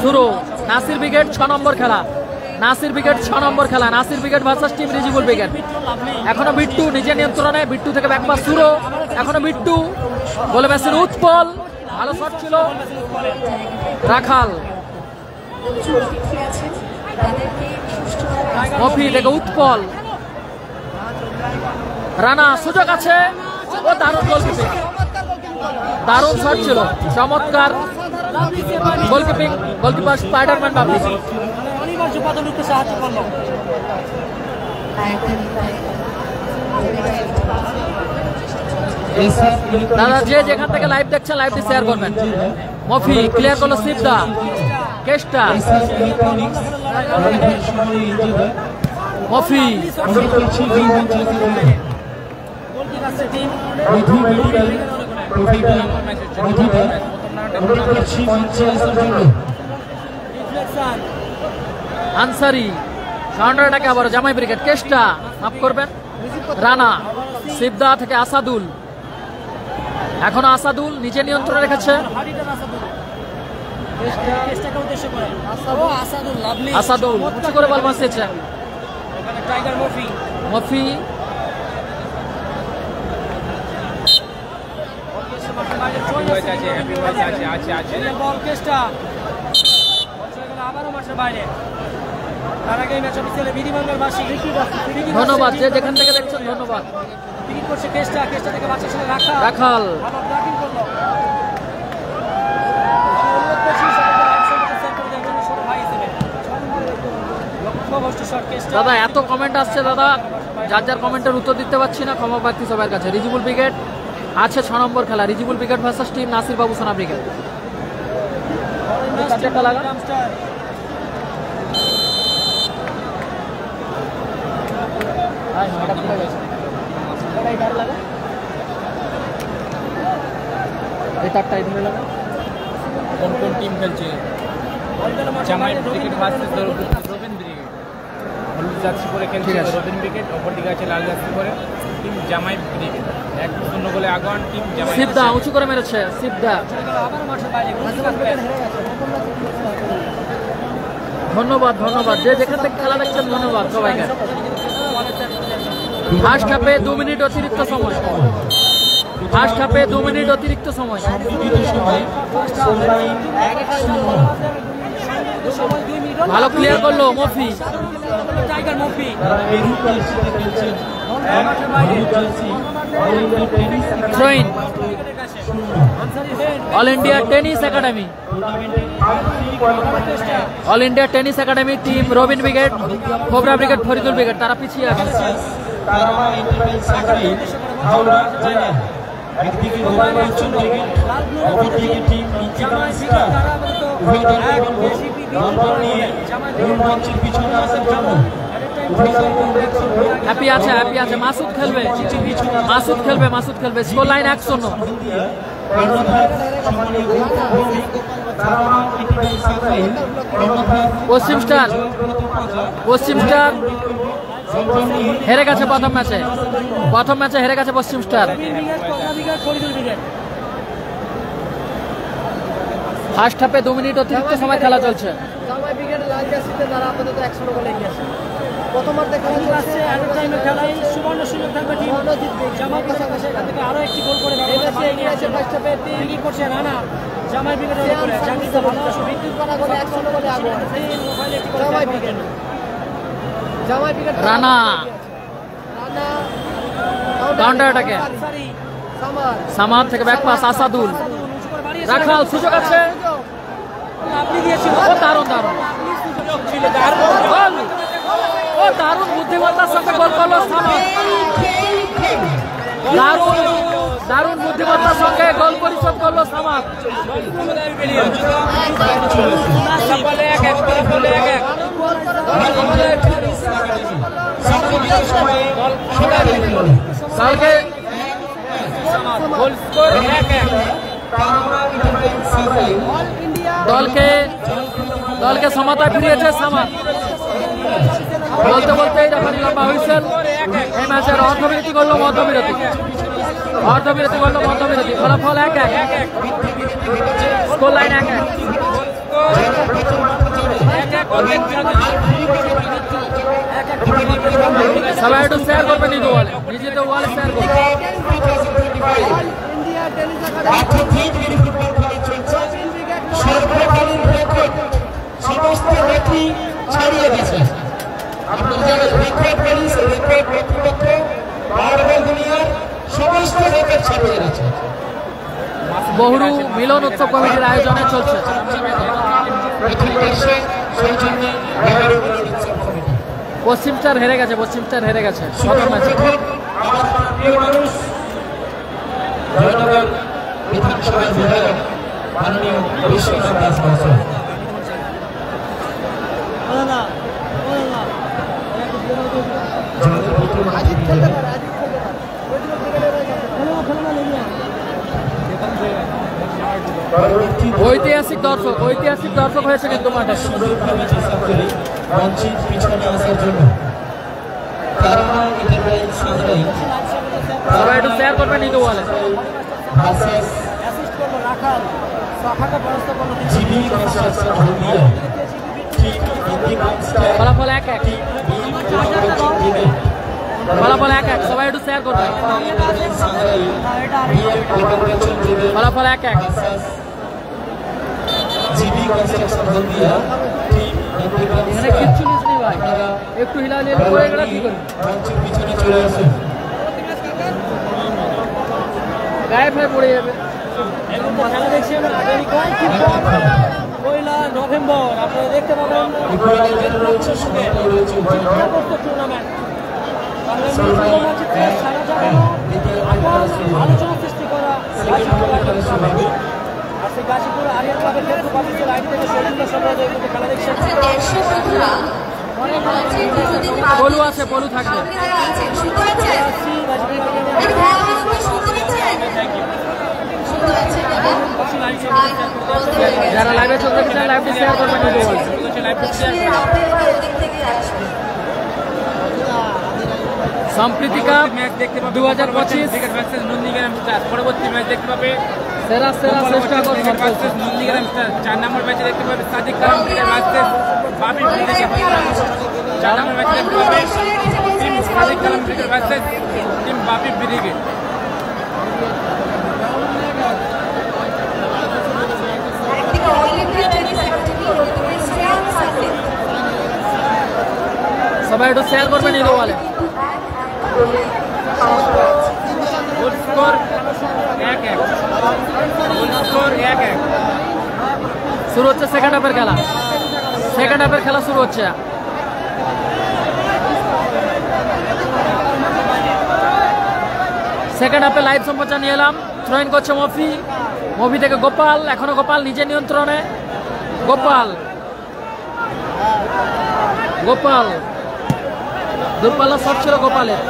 Speaker 1: শুরু। নাসির ব্রিগেড 6 নম্বর খেলা। নাসির ব্রিগেড 6 নম্বর খেলা। Nasir brigade versus team Rijibul brigade. এখনো বিট্টু নিজের নিয়ন্ত্রণে, বিট্টু থেকে ব্যাকপাস শুরু। এখনো বিট্টু, বলে মেসির উৎপল, ভালো শট ছিল। রাখাল, মফি থেকে উৎপল, রানা, সুযোগ আছে। ও দারুণ গোলকিপিং, দারুণ শট ছিল, চমৎকার গোলকিপিং। গোলকিপার স্পাইডারম্যান বাবু। দাদা যে যেখান থেকে লাইভ দেখছেন লাইভটি শেয়ার করবেন। মফি ক্লিয়ার করলো, সিপদা, কেষ্টা, মফি, আনসারি, কাউন্টার অ্যাটাকে আবার জামাই ব্রিগেড। কেষ্টা, মাফ করবেন, রানা, সিপদা থেকে আসাদুল। এখনো আসাদুল নিজে নিয়ন্ত্রণে রেখেছে। আসাদুল উঁচু করে বল বাঁচিয়েছে। মফি, ধন্যবাদ যে যেখান থেকে দেখছেন, ধন্যবাদ। রাখাল, দাদা এত কমেন্ট আসছে দাদা, যার যার কমেন্টের উত্তর দিতে পারছি না, ক্ষমা প্রার্থী সবার কাছে। রিজিবুল ব্রিগেড আছে 6 নম্বর খেলা। Rijibul brigade versus team Nasir বাবু সোনা ব্রিগেড।
Speaker 3: কোন কোন টিম খেলছে? জামাই ব্রিগেড ভার্সেস রবিন ব্রিগেড। হলুদ জার্সি পরে খেলছে রবিন ব্রিগেড, অপর দিকে আছে লাল জার্সি পরে টিম জামাই ব্রিগেড। 1-0 গোলে আগুন টিম জামাই।
Speaker 1: সিপদা উঁচু করে মেরেছে, সিপদা। ধন্যবাদ, ধন্যবাদ যে যেখান থেকে খেলা দেখছেন, ধন্যবাদ সবাইকে। ফার্স্ট হাফে 2 মিনিট অতিরিক্ত সময়। ফার্স্ট হাফে 2 মিনিট অতিরিক্ত সময়। ভালো ক্লিয়ার করলো মফি। Throw in, All India Tennis Academy. All India Tennis Academy team Robin brigade, cobra brigade, Faridul brigade তারা পিছিয়ে আছে। হ্যাপি আছে, হ্যাপি আছে। মাসুদ খেলবে, মাসুদ খেলবে, মাসুদ খেলবে। Score line 1-0। পশ্চিম স্টার, পশ্চিম স্টার হেরে গেছে প্রথম ম্যাচে। প্রথম ম্যাচে হেরে গেছে পশ্চিম স্টার। ফার্স্ট হাফে 2 মিনিট অতিরিক্ত সময় খেলা চলছে।
Speaker 5: জামাই ব্রিগেড লাল জার্সিতে তারা আপাতত 1-0 গোলে এগিয়ে আছে। প্রথমার দেখা যাচ্ছে এট টাইমের খেলায় সুবর্ণ সুযোগ থাকবে টিম জামাই পাশাপাশি এখান থেকে আরো একটি গোল করে এসে এগিয়ে আছে। ফার্স্ট হাফে কি করছে রানা, জামাই ব্রিগেডের উপরে জানিতে ভালোবাসা বিদ্যুৎ করা গোলে 1-0 গোলে আগুন জামাই ব্রিগেড। জামাই ব্রিগেড
Speaker 1: রানা,
Speaker 5: রানা
Speaker 1: কাউন্টার অ্যাটাকে সামাদ থেকে ব্যাক পাস আসাদুল। রাখাল, সুযোগ আছে। ও দারুণ, দারুণ গোল। ও দারুণ বুদ্ধিমত্তার সঙ্গে গোল করলো সামাদ। দারুণ, দারুণ বুদ্ধিমত্তার সঙ্গে গোল পরিশোধ করলো সামাদ। কালকে দলকে সমতায় ফিরিয়েছে সামাদ। বলতে বলতে রেফারি লম্বা হুইসেল। এই ম্যাচের অর্ধবিরতি করলো মধ্যবিরতি, অর্ধবিরতি করলো মধ্যবিরতি। ফলাফল 1-1, স্কোর লাইন 1-1। সবাই একটু শেয়ার করবেন নিজে ওয়ালে, নিজেদের ওয়ালে শেয়ার করবেন।
Speaker 6: সর্বকালীন রেকর্ড সমস্ত রেকর্ড ছাড়িয়ে গেছে। আপনি যারা রেকর্ড পেরিস রেকর্ড ব্যক্তিগত মার্বেল দুনিয়ার সমস্ত রেকর্ড ছাড়িয়ে গেছে।
Speaker 1: বহুরু মিলন উৎসব কমিটির আয়োজনে চলছে। পশ্চিম স্টার হেরে গেছে, পশ্চিম স্টার হেরে গেছে প্রথম ম্যাচে।
Speaker 6: বিধানসভার বিধায়ক মাননীয় বিশ্বনাথ দাস মহাশয়।
Speaker 1: ঐতিহাসিক দর্শক, ঐতিহাসিক দর্শক হয়েছে কিন্তু মাঠে।
Speaker 6: বঞ্চিত পিছনে আসার জন্য
Speaker 1: সবাই একটু শেয়ার করবেন নিজে ওয়ালে। ফলাফল 1-1, ফলাফল 1-1, সবাই একটু শেয়ার করবেন। ফলাফল 1-1। এখানে কিচ্ছু নিস নি ভাই, একটু হিলালে পড়ে গেলে কি করবি? গায়ে ফায়ে পড়ে যাবে।
Speaker 5: খেলা দেখছি আমরা আগামীকাল পয়লা নভেম্বর আপনারা দেখতে পাবেন টুর্নামেন্ট আলোচনা সৃষ্টি করা আর সেই গাজীপুর আরিয়ান ক্লাবের ফেসবুক অফিসিয়াল আইডি থেকে শহীদুল্লাহ সরকার খেলা দেখছেন।
Speaker 1: পলু আছে, পলু থাকবে। যারা লাইভে চলতে চান লাইভটি শেয়ার করবেন। সম্প্রীতি কাপ 2025
Speaker 3: পরবর্তী ম্যাচ দেখতে পাবে
Speaker 1: সেরা সেরা চেষ্টা করবেন।
Speaker 3: নন্দীগ্রাম 4 নম্বর ম্যাচে দেখতে পাবে সাদিক কালাম ভার্সেস বাপি ব্রিগেড। 4 নম্বর ম্যাচে দেখতে পাবে টিম সাদিক কালাম ভার্সেস টিম বাপি ব্রিগেড।
Speaker 1: সবাই একটু শেয়ার করবেন এই ওয়ালে।
Speaker 3: Score 1-1, score 1-1।
Speaker 1: শুরু হচ্ছে সেকেন্ড হাফের খেলা, সেকেন্ড হাফের খেলা শুরু হচ্ছে। সেকেন্ড হাফে লাইভ সম্প্রচার নিয়ে এলাম। থ্রোইন করছে মফি, মফি থেকে গোপাল, এখনো গোপাল নিজের নিয়ন্ত্রণে। গোপাল, গোপাল দূরপাল্লা শট ছিল গোপালের।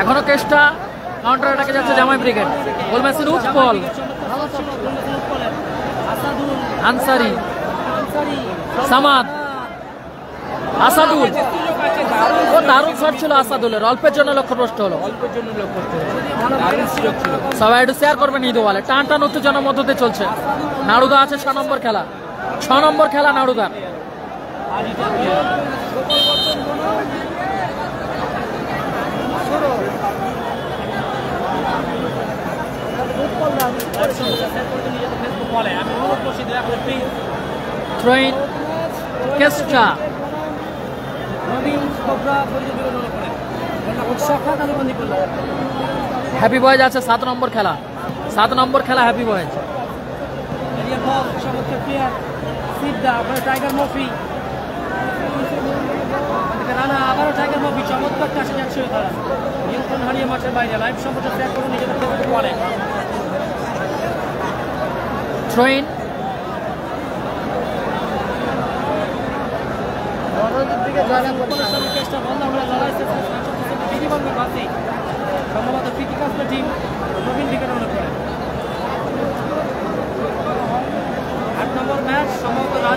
Speaker 1: এখনো কেষ্টা, কাউন্টার অ্যাটাকে যাচ্ছে জামাই ব্রিগেড। গোল মেসির উৎপল, আনসারি, সামাদ, আসাদুল। ও দারুণ শট ছিল আসাদুলের, অল্পের জন্য লক্ষ্যভ্রষ্ট হলো। সবাই একটু শেয়ার করবেন ঈদ ওয়ালে। টান টান উত্তেজনার মধ্য দিয়ে চলছে। নাড়ুদা আছে 6 নম্বর খেলা, 6 নম্বর খেলা নাড়ুদা। থ্রোইন কেষ্টা, হ্যাপি বয়েজ আছে 7 নম্বর খেলা, 7 নম্বর খেলা হ্যাপি বয়েজ।
Speaker 5: টাইগার মফি রানা, আবারও টাইগার মফি চমৎকার কাছে যাচ্ছে তারা, নিয়ন্ত্রণ হারিয়ে মাঠের বাইরে। লাইভ সম্প্রচার ত্যাগ করুন নিজেদের ফেসবুক ওয়ালে।
Speaker 1: থ্রোইন
Speaker 5: সম্ভবত প্রীতিকাজ টিম নবীন ক্রিকেট মনে করে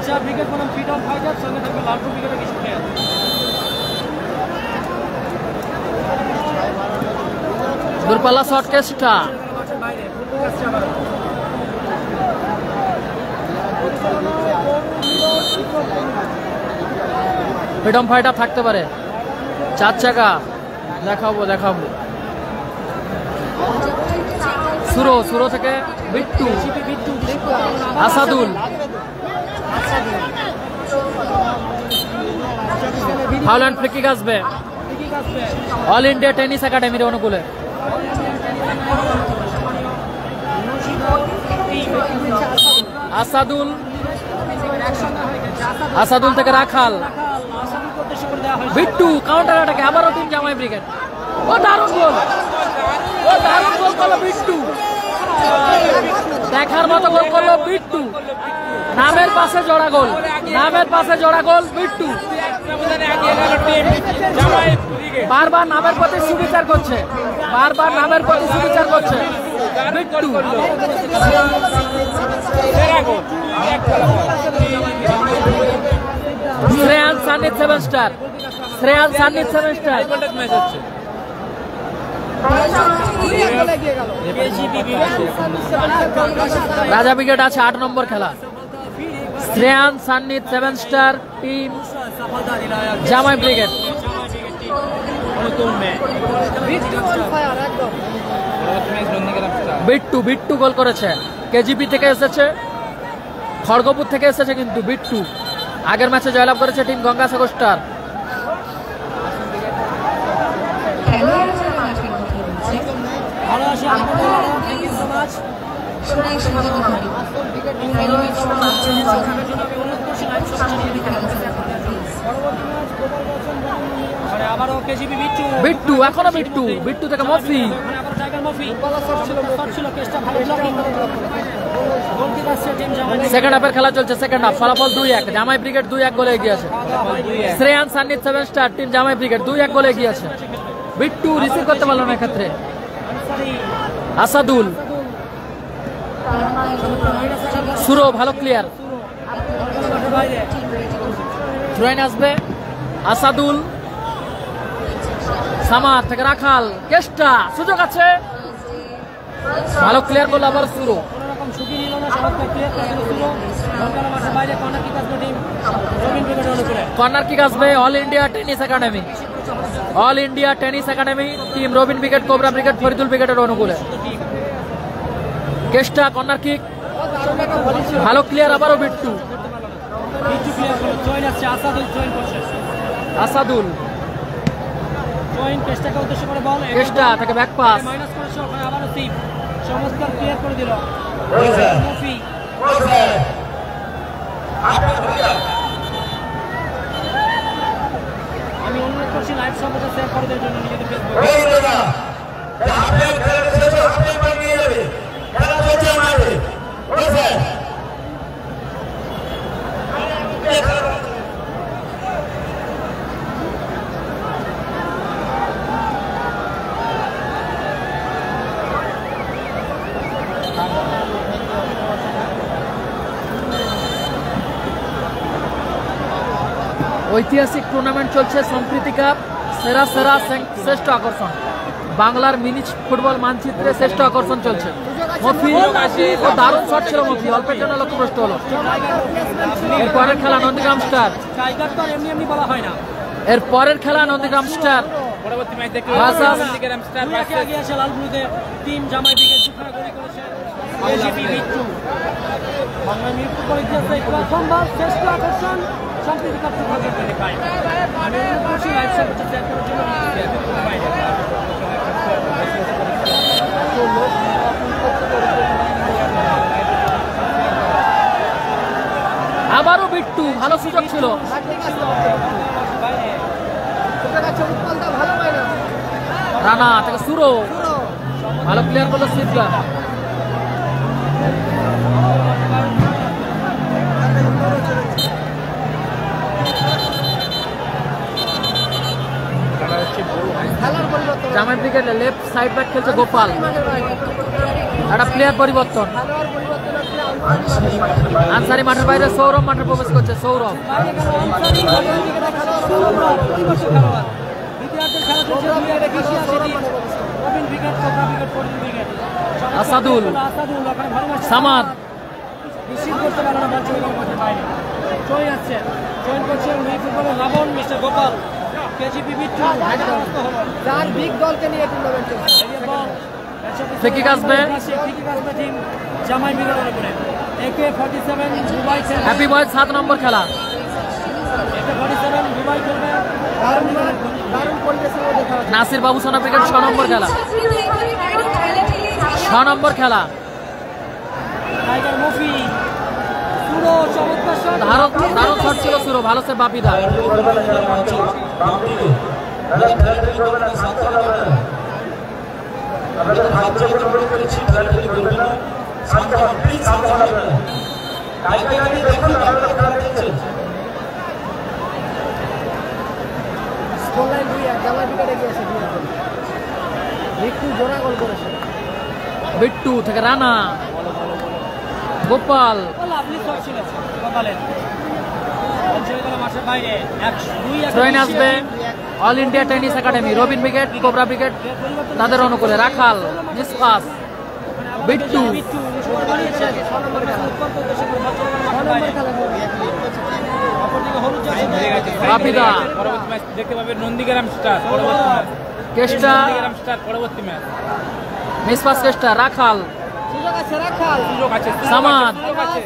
Speaker 5: আচ্ছা ব্রিগেড বনাম ফ্রিডম ফাইটার, সঙ্গে থাকবে লালপুর ব্রিগেডের কিছু খেয়াল।
Speaker 1: দূরপাল্লা শর্ট কেসটা ফ্রিডম ফাইটার থাকতে পারে। 4 চাকা দেখাবো। সুরো থেকে Bittu, Asadul, foul and free kick আসবে অল ইন্ডিয়া টেনিস একাডেমির অনুকূলে। আসাদুল থেকে রাখাল, বিট্টু কাউন্টার অ্যাটাকে আবারও টিম জামাই ব্রিগেড। ও দারুণ গোল করলো বিট্টু, দেখার মতো গোল করলো বিট্টু। নামের পাশে জোড়া গোল বিট্টু। বারবার নামের প্রতি সুবিচার করছে বিট্টু। শ্রেয়ান সান্নিত 7 স্টার। রাজা ব্রিগেড আছে 8 নম্বর খেলা। শ্রেয়ান সান্নিত 7 স্টার টিম জামাই ব্রিগেড। বিট্টু গোল করেছে, কেজিপি থেকে এসেছে, খড়গপুর থেকে এসেছে কিন্তু বিট্টু। আগের ম্যাচে জয়লাভ করেছে টিম গঙ্গাসাগর স্টার। বিট্টু এখনো বিট্টু থেকে মফি। সেকেন্ড হাফের খেলা চলছে। সেকেন্ড হাফ ফলাফল 2-1, জামাই ব্রিগেড 2-1 গোলে এগিয়ে আছে। শ্রেয়ান সান্নিত 7 স্টার টিম জামাই ব্রিগেড 2-1 গোলে এগিয়ে আছে। বিট্টু রিসিভ করতে পারলো না এক্ষেত্রে। আসাদুল, সুরো ভালো ক্লিয়ার, থ্রোইন আসবে। আসাদুল, সামার থেকে রাখাল, কেষ্টা, সুযোগ আছে, ভালো ক্লিয়ার করলো আবার সুরো। কর্নার কিক আসবে all India Tennis Academy team Robin brigade, cobra brigade, Faridul ব্রিগেডের অনুকূলে। কেষ্টা কর্নার কিক, ভালো ক্লিয়ার আবারও বিট্টু। আসাদুল, কেষ্টা থেকে ব্যাক পাস,
Speaker 5: আমি অনুরোধ করছি লাইভ সম্পর্কে শেয়ার করে দেওয়ার জন্য নিজেদের ফেসবুক।
Speaker 1: ঐতিহাসিক টুর্নামেন্ট চলছে সম্প্রীতি কাপ। সেরা শ্রেষ্ঠ আকর্ষণ, বাংলার মিনি ফুটবল মানচিত্রে শ্রেষ্ঠ আকর্ষণ চলছে। মফি দারুণ শট ছিল, মফি অল্পের জন্য লক্ষ্যভ্রষ্ট হলো। এরপরের খেলা নন্দীগ্রাম স্টার, এরপরের খেলা নন্দীগ্রাম স্টার
Speaker 5: টিম জামাই ব্রিগেড দুখানা গোল করেছে। বাংলা মৃত্যু ইতিহাসে প্রথমবার শ্রেষ্ঠ আকর্ষণ সম্প্রীতি কাপ 2025। আমি অনুরোধ করছি লাইভ সার্ভিস শেয়ার করার জন্য।
Speaker 1: আবারও বিট্টু, ভালো সুযোগ ছিল। রানা থেকে সুরো, ভালো প্লেয়ার করলো সিদ্ধা। জামাই ব্রিগেডে লেফট সাইড ব্যাক খেলছে গোপাল, একটা প্লেয়ার পরিবর্তন। আনসারি মাঠের বাইরে, সৌরভ মাঠে প্রবেশ করছে। সৌরভ
Speaker 5: বাইরে গেল আনসারি, প্রথম দিকে খেলোয়াড় সৌরভ, প্রতিপক্ষ খেলোয়াড়। দ্বিতীয়ার্ধের খেলা চলছে, দুই একটা বেশি আছে team. Robin wicket, cobra wicket, Faridul wicket.
Speaker 1: Asadul,
Speaker 5: Asadul ওখানে ভারী মারছে।
Speaker 1: সামাদ
Speaker 5: রিসিভ করতে পারলো না, বল চলে গেল মাঠের বাইরে। জয় আসছে, জয়েন করছে এই ফুটবলের রাবণ মিস্টার গোপাল। কেজিপি বিট্টু যার বিগ দলকে নিয়ে টুর্নামেন্ট চলছে।
Speaker 1: ফ্রিকিক আসবে,
Speaker 5: ফ্রিকিক আসবে টিম জামাই ব্রিগেডের উপরে। AK-47 দুবাই খেলবে।
Speaker 1: হ্যাপি বয় 7 নম্বর খেলা।
Speaker 5: AK-47 দুবাই খেলবে। দারুণ পরিবেশের মধ্যে খেলা।
Speaker 1: নাসির বাবু সোনা ব্রিগেড 6 নম্বর খেলা। 6 নম্বর খেলা।
Speaker 5: টাইগার মফি পুরো চমৎকার শট।
Speaker 1: দারুণ শট ছিল সুরো, ভালো সে বাপিদা।
Speaker 5: স্কোরলাইন 2-1 জামাই ব্রিগেড এগিয়ে আছে 2-1। বিট্টু জোড়া গোল করেছে।
Speaker 1: বিট্টু থেকে রানা, গোপাল,
Speaker 5: লাভলি শট ছিল গোপালের। বল চলে গেল মাঠের বাইরে। 1-2
Speaker 1: ট্রেন আসবে all India Tennis academy. Robin brigade, cobra brigade তাদের অনুকূলে। রাখাল, নিষ্পাস, বিট্টু, বাপিদা,
Speaker 3: পরবর্তী ম্যাচ দেখতে পাবে নন্দীগ্রাম স্টার। পরবর্তী ম্যাচ
Speaker 1: কেষ্টা,
Speaker 3: নন্দীগ্রাম স্টার পরবর্তী ম্যাচ।
Speaker 1: নিষ্পাস, কেষ্টা, রাখাল,
Speaker 5: সুযোগ আছে রাখাল।
Speaker 3: সুযোগ আছে,
Speaker 1: সামাদ,
Speaker 3: সুযোগ আছে,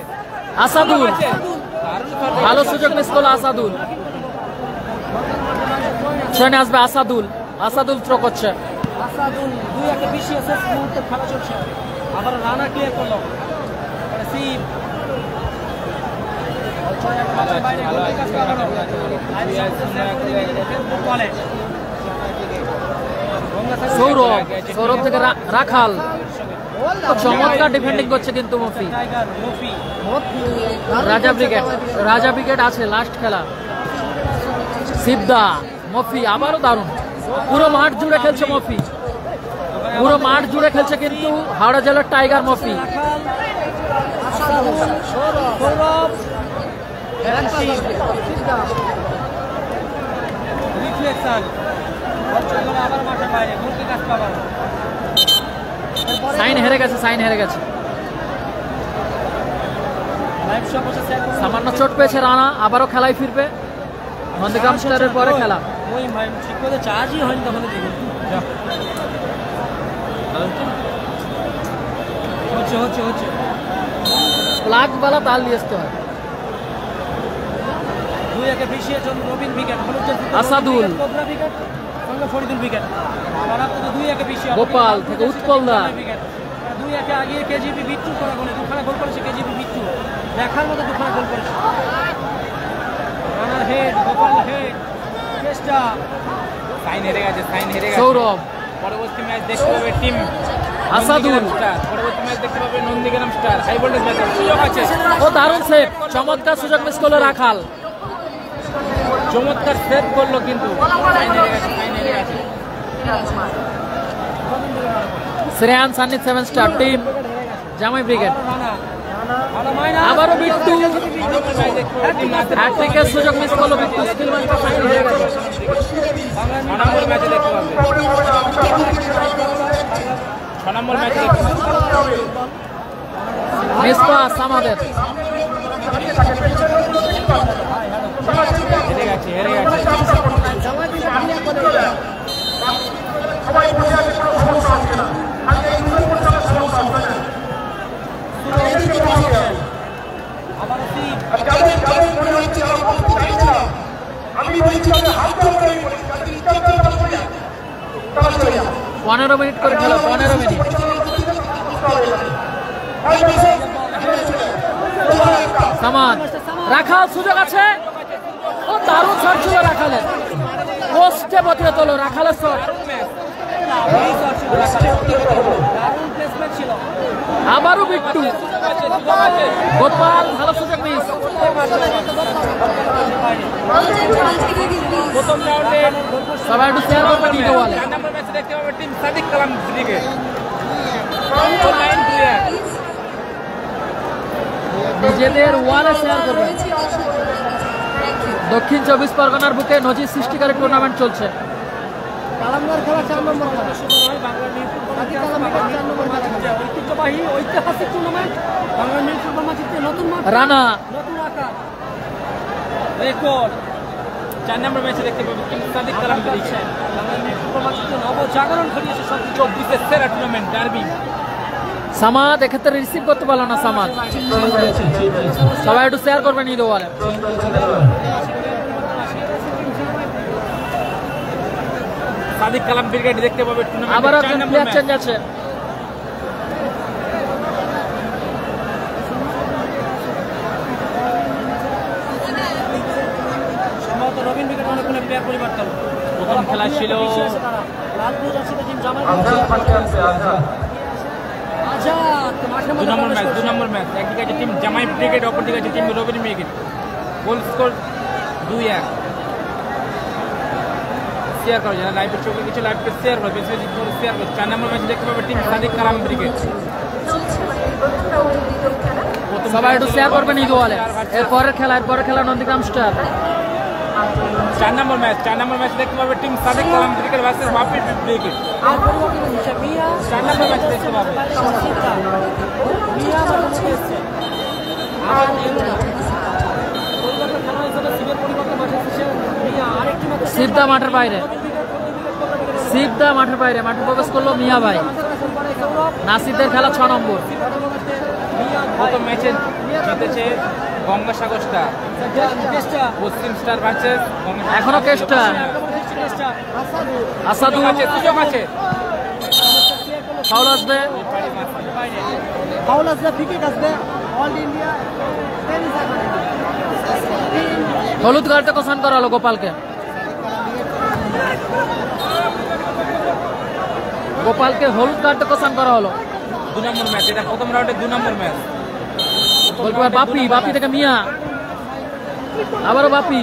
Speaker 1: আসাদুল,
Speaker 3: আছে।
Speaker 1: ভালো সুযোগ মিস করলো আসাদুল। ট্রেনে আসবে আসাদুল, আসাদুল থ্রো করছে।
Speaker 5: আসাদুল 2-1 বেশি আছে, মুহূর্তে খেলা চলছে। আবার রানা ক্লিয়ার করলো। সিপ বাইরে গোল কাজ করানো।
Speaker 1: সৌরভ, সৌরভ থেকে রাখাল, চমৎকার ডিফেন্ডিং করছে কিন্তু মফি।
Speaker 5: টাইগার মফি
Speaker 1: রাজা ব্রিগেড, রাজা ব্রিগেড আছে লাস্ট খেলা। সিবদা, মফি আবারও দারুণ। পুরো মাঠ জুড়ে খেলছে মফি, পুরো মাঠ জুড়ে খেলছে কিন্তু হাওড়া জেলার টাইগার মফি।
Speaker 5: সৌরভ রিফ্লেকশন আবার মাঠের বাইরে গোলকে কাজ পাবার।
Speaker 1: সাইন হেরে গেছে, সাইন হেরে গেছে।
Speaker 5: লাইভ শট হচ্ছে
Speaker 1: সামান্য চোট পেয়েছে রানা, আবারও খেলায় ফিরবে। নন্দীগ্রাম স্টারের পরে খেলা।
Speaker 5: ওই ভাই ঠিক করে চার্জই হয়নি তখন দেখুন। হচ্ছে হচ্ছে হচ্ছে
Speaker 1: প্লাগ বালা তাল নিয়ে আসতে হয়।
Speaker 5: 2-1 পিছিয়ে Robin wicket,
Speaker 1: Asadul,
Speaker 5: cobra wicket সঙ্গে ফরিদুল উইকেট। তারা তো 2-1 পিছিয়ে।
Speaker 1: গোপাল থেকে উৎপলদা,
Speaker 5: 2-1 আগিয়ে কেজিপি বিট্টু করা গোলে দুখানা গোল করেছে কেজিপি বিট্টু। দেখার মতো দুখানা গোল করেছে। রানার হেড, গোপাল হেড, চেষ্টা।
Speaker 3: সাইন হেরে গেছে, সাইন হেরে গেছে।
Speaker 1: সৌরভ,
Speaker 3: পরবর্তী ম্যাচ দেখতে পাবে টিম
Speaker 1: আসাদুল,
Speaker 3: স্টার। পরবর্তী ম্যাচ দেখতে পাবে Nandigram star. High voltage match, সুযোগ আছে।
Speaker 1: ও দারুণ সেভ, চমৎকার সুযোগ মিস করলো রাখাল।
Speaker 3: চমৎকার সেভ করলো কিন্তু সাইন হেরে গেছে, সাইন হেরে গেছে।
Speaker 1: শ্রেয়ান সান্নিত 7 স্টার টিম জামাই ব্রিগেড। আবারও বিট্টু, হ্যাট্রিকের সুযোগ মিস করলো বিট্টু। স্কিল ম্যাচটা সাইন হেরে গেছে।
Speaker 3: 6 নম্বর ম্যাচে দেখতে পাবে, 6 নম্বর ম্যাচে দেখতে পাবে।
Speaker 1: মিস পাস আমাদের।
Speaker 3: হেরে গেছে, হেরে গেছে।
Speaker 6: আমি বলছি
Speaker 1: 15 মিনিট করে খেলা, 15 মিনিট। সামান, রাখাল সুযোগ আছে। ও দারুণ শট ছিল রাখালের, পোস্টে বতিয়ে তোলো রাখালের শট। আবারও বিট্টু, গোপাল ভালো সুযোগ মিস।
Speaker 3: প্রথম রাউন্ডে
Speaker 1: সবাই একটু শেয়ার করবে দিতে বলে।
Speaker 3: 4 নম্বর ম্যাচে দেখতে পাবে team Sadiq Kalam brigade. Line clear.
Speaker 1: নিজেদের ওয়ালে শেয়ার করবেন।
Speaker 4: রয়েছে অসাধারণ। Thank you.
Speaker 1: দক্ষিণ 24 পরগনার বুকে নজির সৃষ্টিকারী টুর্নামেন্ট চলছে।
Speaker 5: কালামদার খেলা 4 নম্বর খেলা শুরু হয় বাংলার মিরপুর কালামদার 4 নম্বর খেলা ঐতিহ্যবাহী ঐতিহাসিক টুর্নামেন্ট বাংলার মিরপুর মাটিতে নতুন মাঠ
Speaker 1: রানা
Speaker 5: নতুন আকার রেকর্ড
Speaker 3: 4 নম্বর ম্যাচে দেখতে পাবেন কিং সাদিক কালাম দিচ্ছে
Speaker 5: বাংলার মিরপুর মাটিতে নবজাগরণ ঘটিয়েছে সব
Speaker 3: 24 সেরা টুর্নামেন্ট ডার্বি।
Speaker 1: সামাদ এক্ষেত্রে রিসিভ করতে পারলো না সামাদ। সবাই একটু শেয়ার করবেন ঈদ ওয়ালে।
Speaker 3: সাদিক কালাম ব্রিগেড দেখতে পাবে টুর্নামেন্ট।
Speaker 1: আবার একজন প্লেয়ার চেঞ্জ আছে।
Speaker 5: সম্ভবত রবিন ব্রিগেড অনেক কোনো প্লেয়ার পরিবর্তন
Speaker 3: প্রথম খেলা ছিল
Speaker 5: লালপুর যাচ্ছে টিম জামাই আজাদ মাঠের
Speaker 3: 2
Speaker 5: মধ্যে
Speaker 3: নম্বর ম্যাচ 2 নম্বর ম্যাচ একদিকে আছে টিম জামাই ব্রিগেড অপরদিকে আছে team Robin brigade. Goal score 2-1। Share করো যারা লাইভে চোখে কিছু লাইভকে শেয়ার করবে বেশি করে শেয়ার করো। 4 নম্বর ম্যাচে দেখতে পাবে টিম সাদিক কালাম ব্রিগেড।
Speaker 4: চলছে মাঠের প্রথম রাউন্ডের দ্বিতীয় খেলা।
Speaker 1: সবাই একটু শেয়ার করবেন ঈদ ওয়ালে। এর পরের খেলা নন্দীগ্রাম স্টার।
Speaker 3: 4 নম্বর ম্যাচ দেখতে পাবে team Sadiq Kalam brigade versus ওয়াপি brigade.
Speaker 5: আর পরিবর্তন হচ্ছে মিয়া
Speaker 3: 4 নম্বর ম্যাচ দেখতে পাবে
Speaker 5: মিয়া মাঠে এসেছে আর পরিবর্তন খেলা হিসেবে শিবের পরিবর্তন মাঠে এসেছে মিয়া আরেকটি ম্যাচ
Speaker 1: শিবদা মাঠের বাইরে। শিবদা মাঠের বাইরে মাঠে প্রবেশ করলো মিয়া ভাই। নাসিরদের খেলা 6 নম্বর।
Speaker 3: প্রথম ম্যাচে জিতেছে গঙ্গাসাগর স্টার। পশ্চিম স্টার ভার্সেস
Speaker 1: এখনো কেষ্টা আসাদু
Speaker 3: সুযোগ আছে
Speaker 1: ফাউল আসবে।
Speaker 5: ফাউল আসবে ফ্রি কিক আসবে অল ইন্ডিয়া টেনিস একাডেমি
Speaker 1: হলুদ কার্ডে কোসান করা হলো গোপালকে। হলুদ কার্ডে কোসান করা হলো।
Speaker 3: 2 নম্বর ম্যাচ এটা প্রথম রাউন্ডে 2 নম্বর ম্যাচ।
Speaker 1: গোলকিপার বাপি থেকে মিয়া আবারও বাপি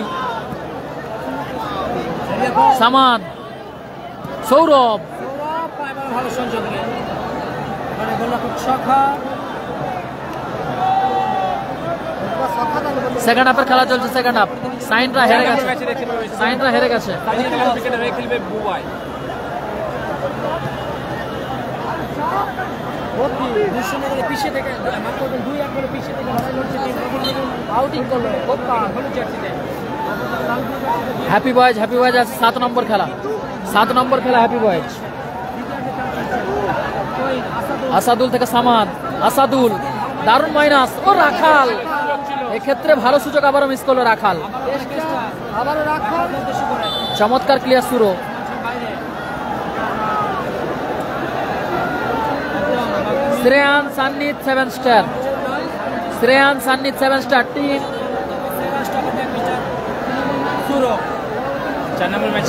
Speaker 1: সামাদ সৌরভ
Speaker 5: ভালো সংযোগ নেই মানে গোলরক্ষক সখা
Speaker 1: সেকেন্ড হাফের খেলা চলছে। সেকেন্ড হাফ সাইনরা হেরে গেছে।
Speaker 3: সাদিক কালাম ব্রিগেড হয়ে খেলবে বুবাই।
Speaker 5: পিছিয়ে থেকে মাত্র 2-1 করে পিছিয়ে থেকে লড়াই লড়ছে আউটিং করলো হলুদ জার্সিতে
Speaker 1: হ্যাপি বয়েজ আছে 7 নম্বর খেলা। 7 নম্বর খেলা হ্যাপি বয়েজ। আসাদুল থেকে সামাদ। আসাদুল দারুণ মাইনাস ও রাখাল। এক্ষেত্রে ভালো সুযোগ আবারও মিস করলো রাখাল।
Speaker 5: আবারও রাখাল
Speaker 1: চমৎকার ক্লিয়ার শুরু। শ্রেয়ান সান্নিত 7 স্টার টিম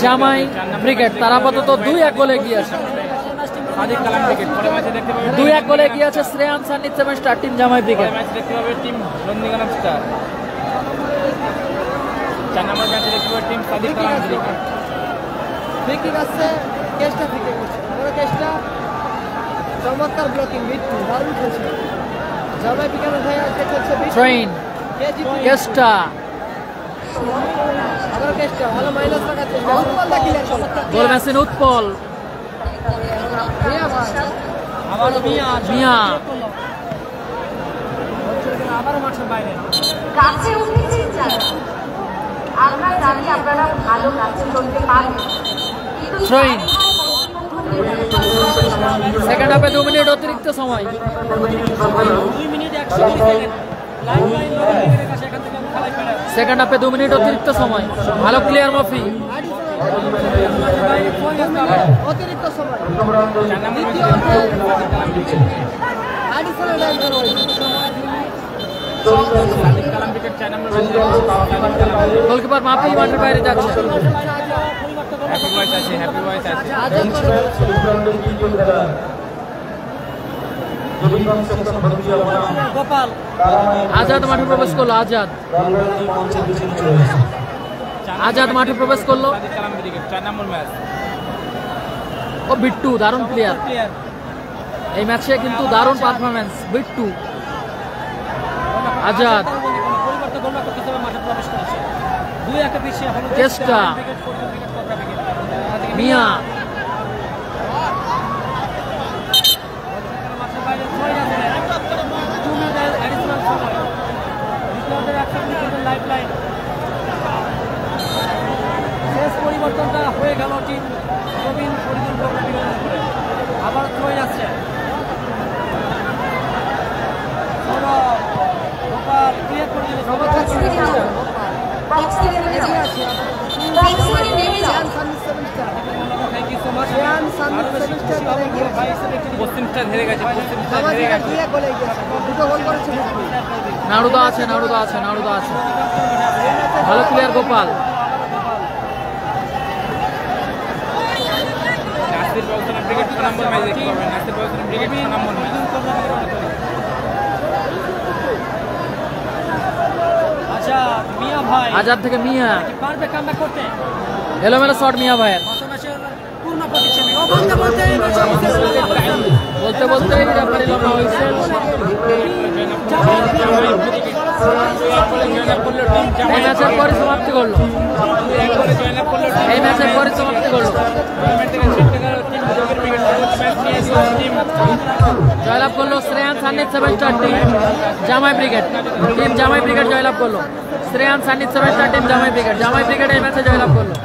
Speaker 1: জামাই ব্রিগেড। তারা আপাতত 2-1 গোলে এগিয়ে আছে।
Speaker 3: সাদিক কালাম ব্রিগেড পরের ম্যাচে দেখতে পাবে
Speaker 1: 2-1 গোলে এগিয়ে আছে শ্রেয়ান সান্নিত 7 স্টার টিম জামাই ব্রিগেড।
Speaker 3: ম্যাচ দেখতে পাবে টিম নন্দীগ্রাম স্টার। 4 নম্বর ম্যাচে দেখতে পাবে team Sadiq Kalam brigade.
Speaker 5: Free kick আসছে কেষ্টা থেকে বড় কেষ্টা চমৎকার ব্লকিং মিটু দারুণ খেলছে জামাই বিকেল ভাই আজকে খেলছে
Speaker 1: ট্রেন কেষ্টা
Speaker 5: আবার কেষ্টা ভালো মাইনাস লাগাচ্ছে উৎপল দেখিলে চমৎকার
Speaker 1: গোল মেশিন উৎপল
Speaker 5: মিয়া ভাই আবার মিয়া আবার মাঠের বাইরে
Speaker 4: কাছে উঠেছেন যারা আমরা জানি আপনারা ভালো কাছে চলতে পারবেন কিন্তু
Speaker 1: ট্রেন সেকেন্ড হাফে 2 মিনিট অতিরিক্ত সময়।
Speaker 5: 2 মিনিট 100 সেকেন্ড লাইন লোকের কাছে এখান থেকে খেলায় ফেরা
Speaker 1: সেকেন্ড হাফে 2 মিনিট অতিরিক্ত সময়। ভালো ক্লিয়ার মফি।
Speaker 5: অতিরিক্ত সময়
Speaker 3: 4 নম্বর ম্যাচে
Speaker 5: অ্যাডিশনাল টাইম করা হয়েছে
Speaker 3: সাদিক কালাম ব্রিগেড 4 নম্বর ম্যাচে
Speaker 1: গোলকিপার মাফি মাঠের বাইরে যাচ্ছে।
Speaker 3: হ্যাপি বয়েজ আছে
Speaker 5: গোপাল
Speaker 1: আজাদ মাঠে প্রবেশ করলো। আজাদ মাঠে প্রবেশ করলো।
Speaker 3: সাদিক কালাম ব্রিগেড 4 নম্বর ম্যাচ।
Speaker 1: ও বিট্টু দারুণ প্লেয়ার। এই ম্যাচে কিন্তু দারুণ পারফরমেন্স বিট্টু। আজাদ,
Speaker 5: পরিবর্তন গোলরক্ষক হিসেবে মাঠে প্রবেশ করেছে। 2-1 পিছিয়ে হলো
Speaker 1: চেষ্টা। মিয়া,
Speaker 5: মাঠের বাইরে 6 রান করে 2 মিনিটের অ্যাডিশনাল সময়। দ্বিতীয়ার্ধের 1 মিনিটের লাইফলাইন। শেষ পরিবর্তনটা হয়ে গেল টিম রবিন ফরিদুল কোবরা ব্রিগেডের উপরে। আবার থ্রোইন আসছে। গোপাল ক্লিয়ার করে দিল।
Speaker 4: বক্স থেকে নেমে যান।
Speaker 5: Thank you so much.
Speaker 3: পশ্চিমটা হেরে গেছে, পশ্চিমটা হেরে গেছে।
Speaker 1: নাড়ুদা আছে, নাড়ুদা আছে, নাড়ুদা আছে। ভালো প্লেয়ার গোপাল।
Speaker 3: নাসির বাউসানা ব্রিগেড 6 নম্বর ম্যাচ দেখতে পাবেন। নাসির বাউসানা ব্রিগেড 6 নম্বর ম্যাচ।
Speaker 5: আচ্ছা মিয়া ভাই
Speaker 1: আজাদ থেকে মিয়া,
Speaker 5: কি পারবে কামব্যাক করতে?
Speaker 1: এলোমেলো শট মিয়া ভাইয়ের।
Speaker 5: ম্যাচের পূর্ণ প্রতিচ্ছবি। ও বলতে বলতে এই ম্যাচে
Speaker 1: বলতে বলতে রেফারি লম্বা হয়েছে। এই ম্যাচের পরিসমাপ্তি করলো, এই ম্যাচের পরিসমাপ্তি করলো। জয়লাভ করলো শ্রেয়ান সান্নিত 7 স্টার টিম জামাই ব্রিগেড। টিম জামাই ব্রিগেড জয়লাভ করলো। শ্রেয়ান সান্নিত 7 স্টার টিম জামাই ব্রিগেড। জামাই ব্রিগেড এই ম্যাচে জয়লাভ করলো।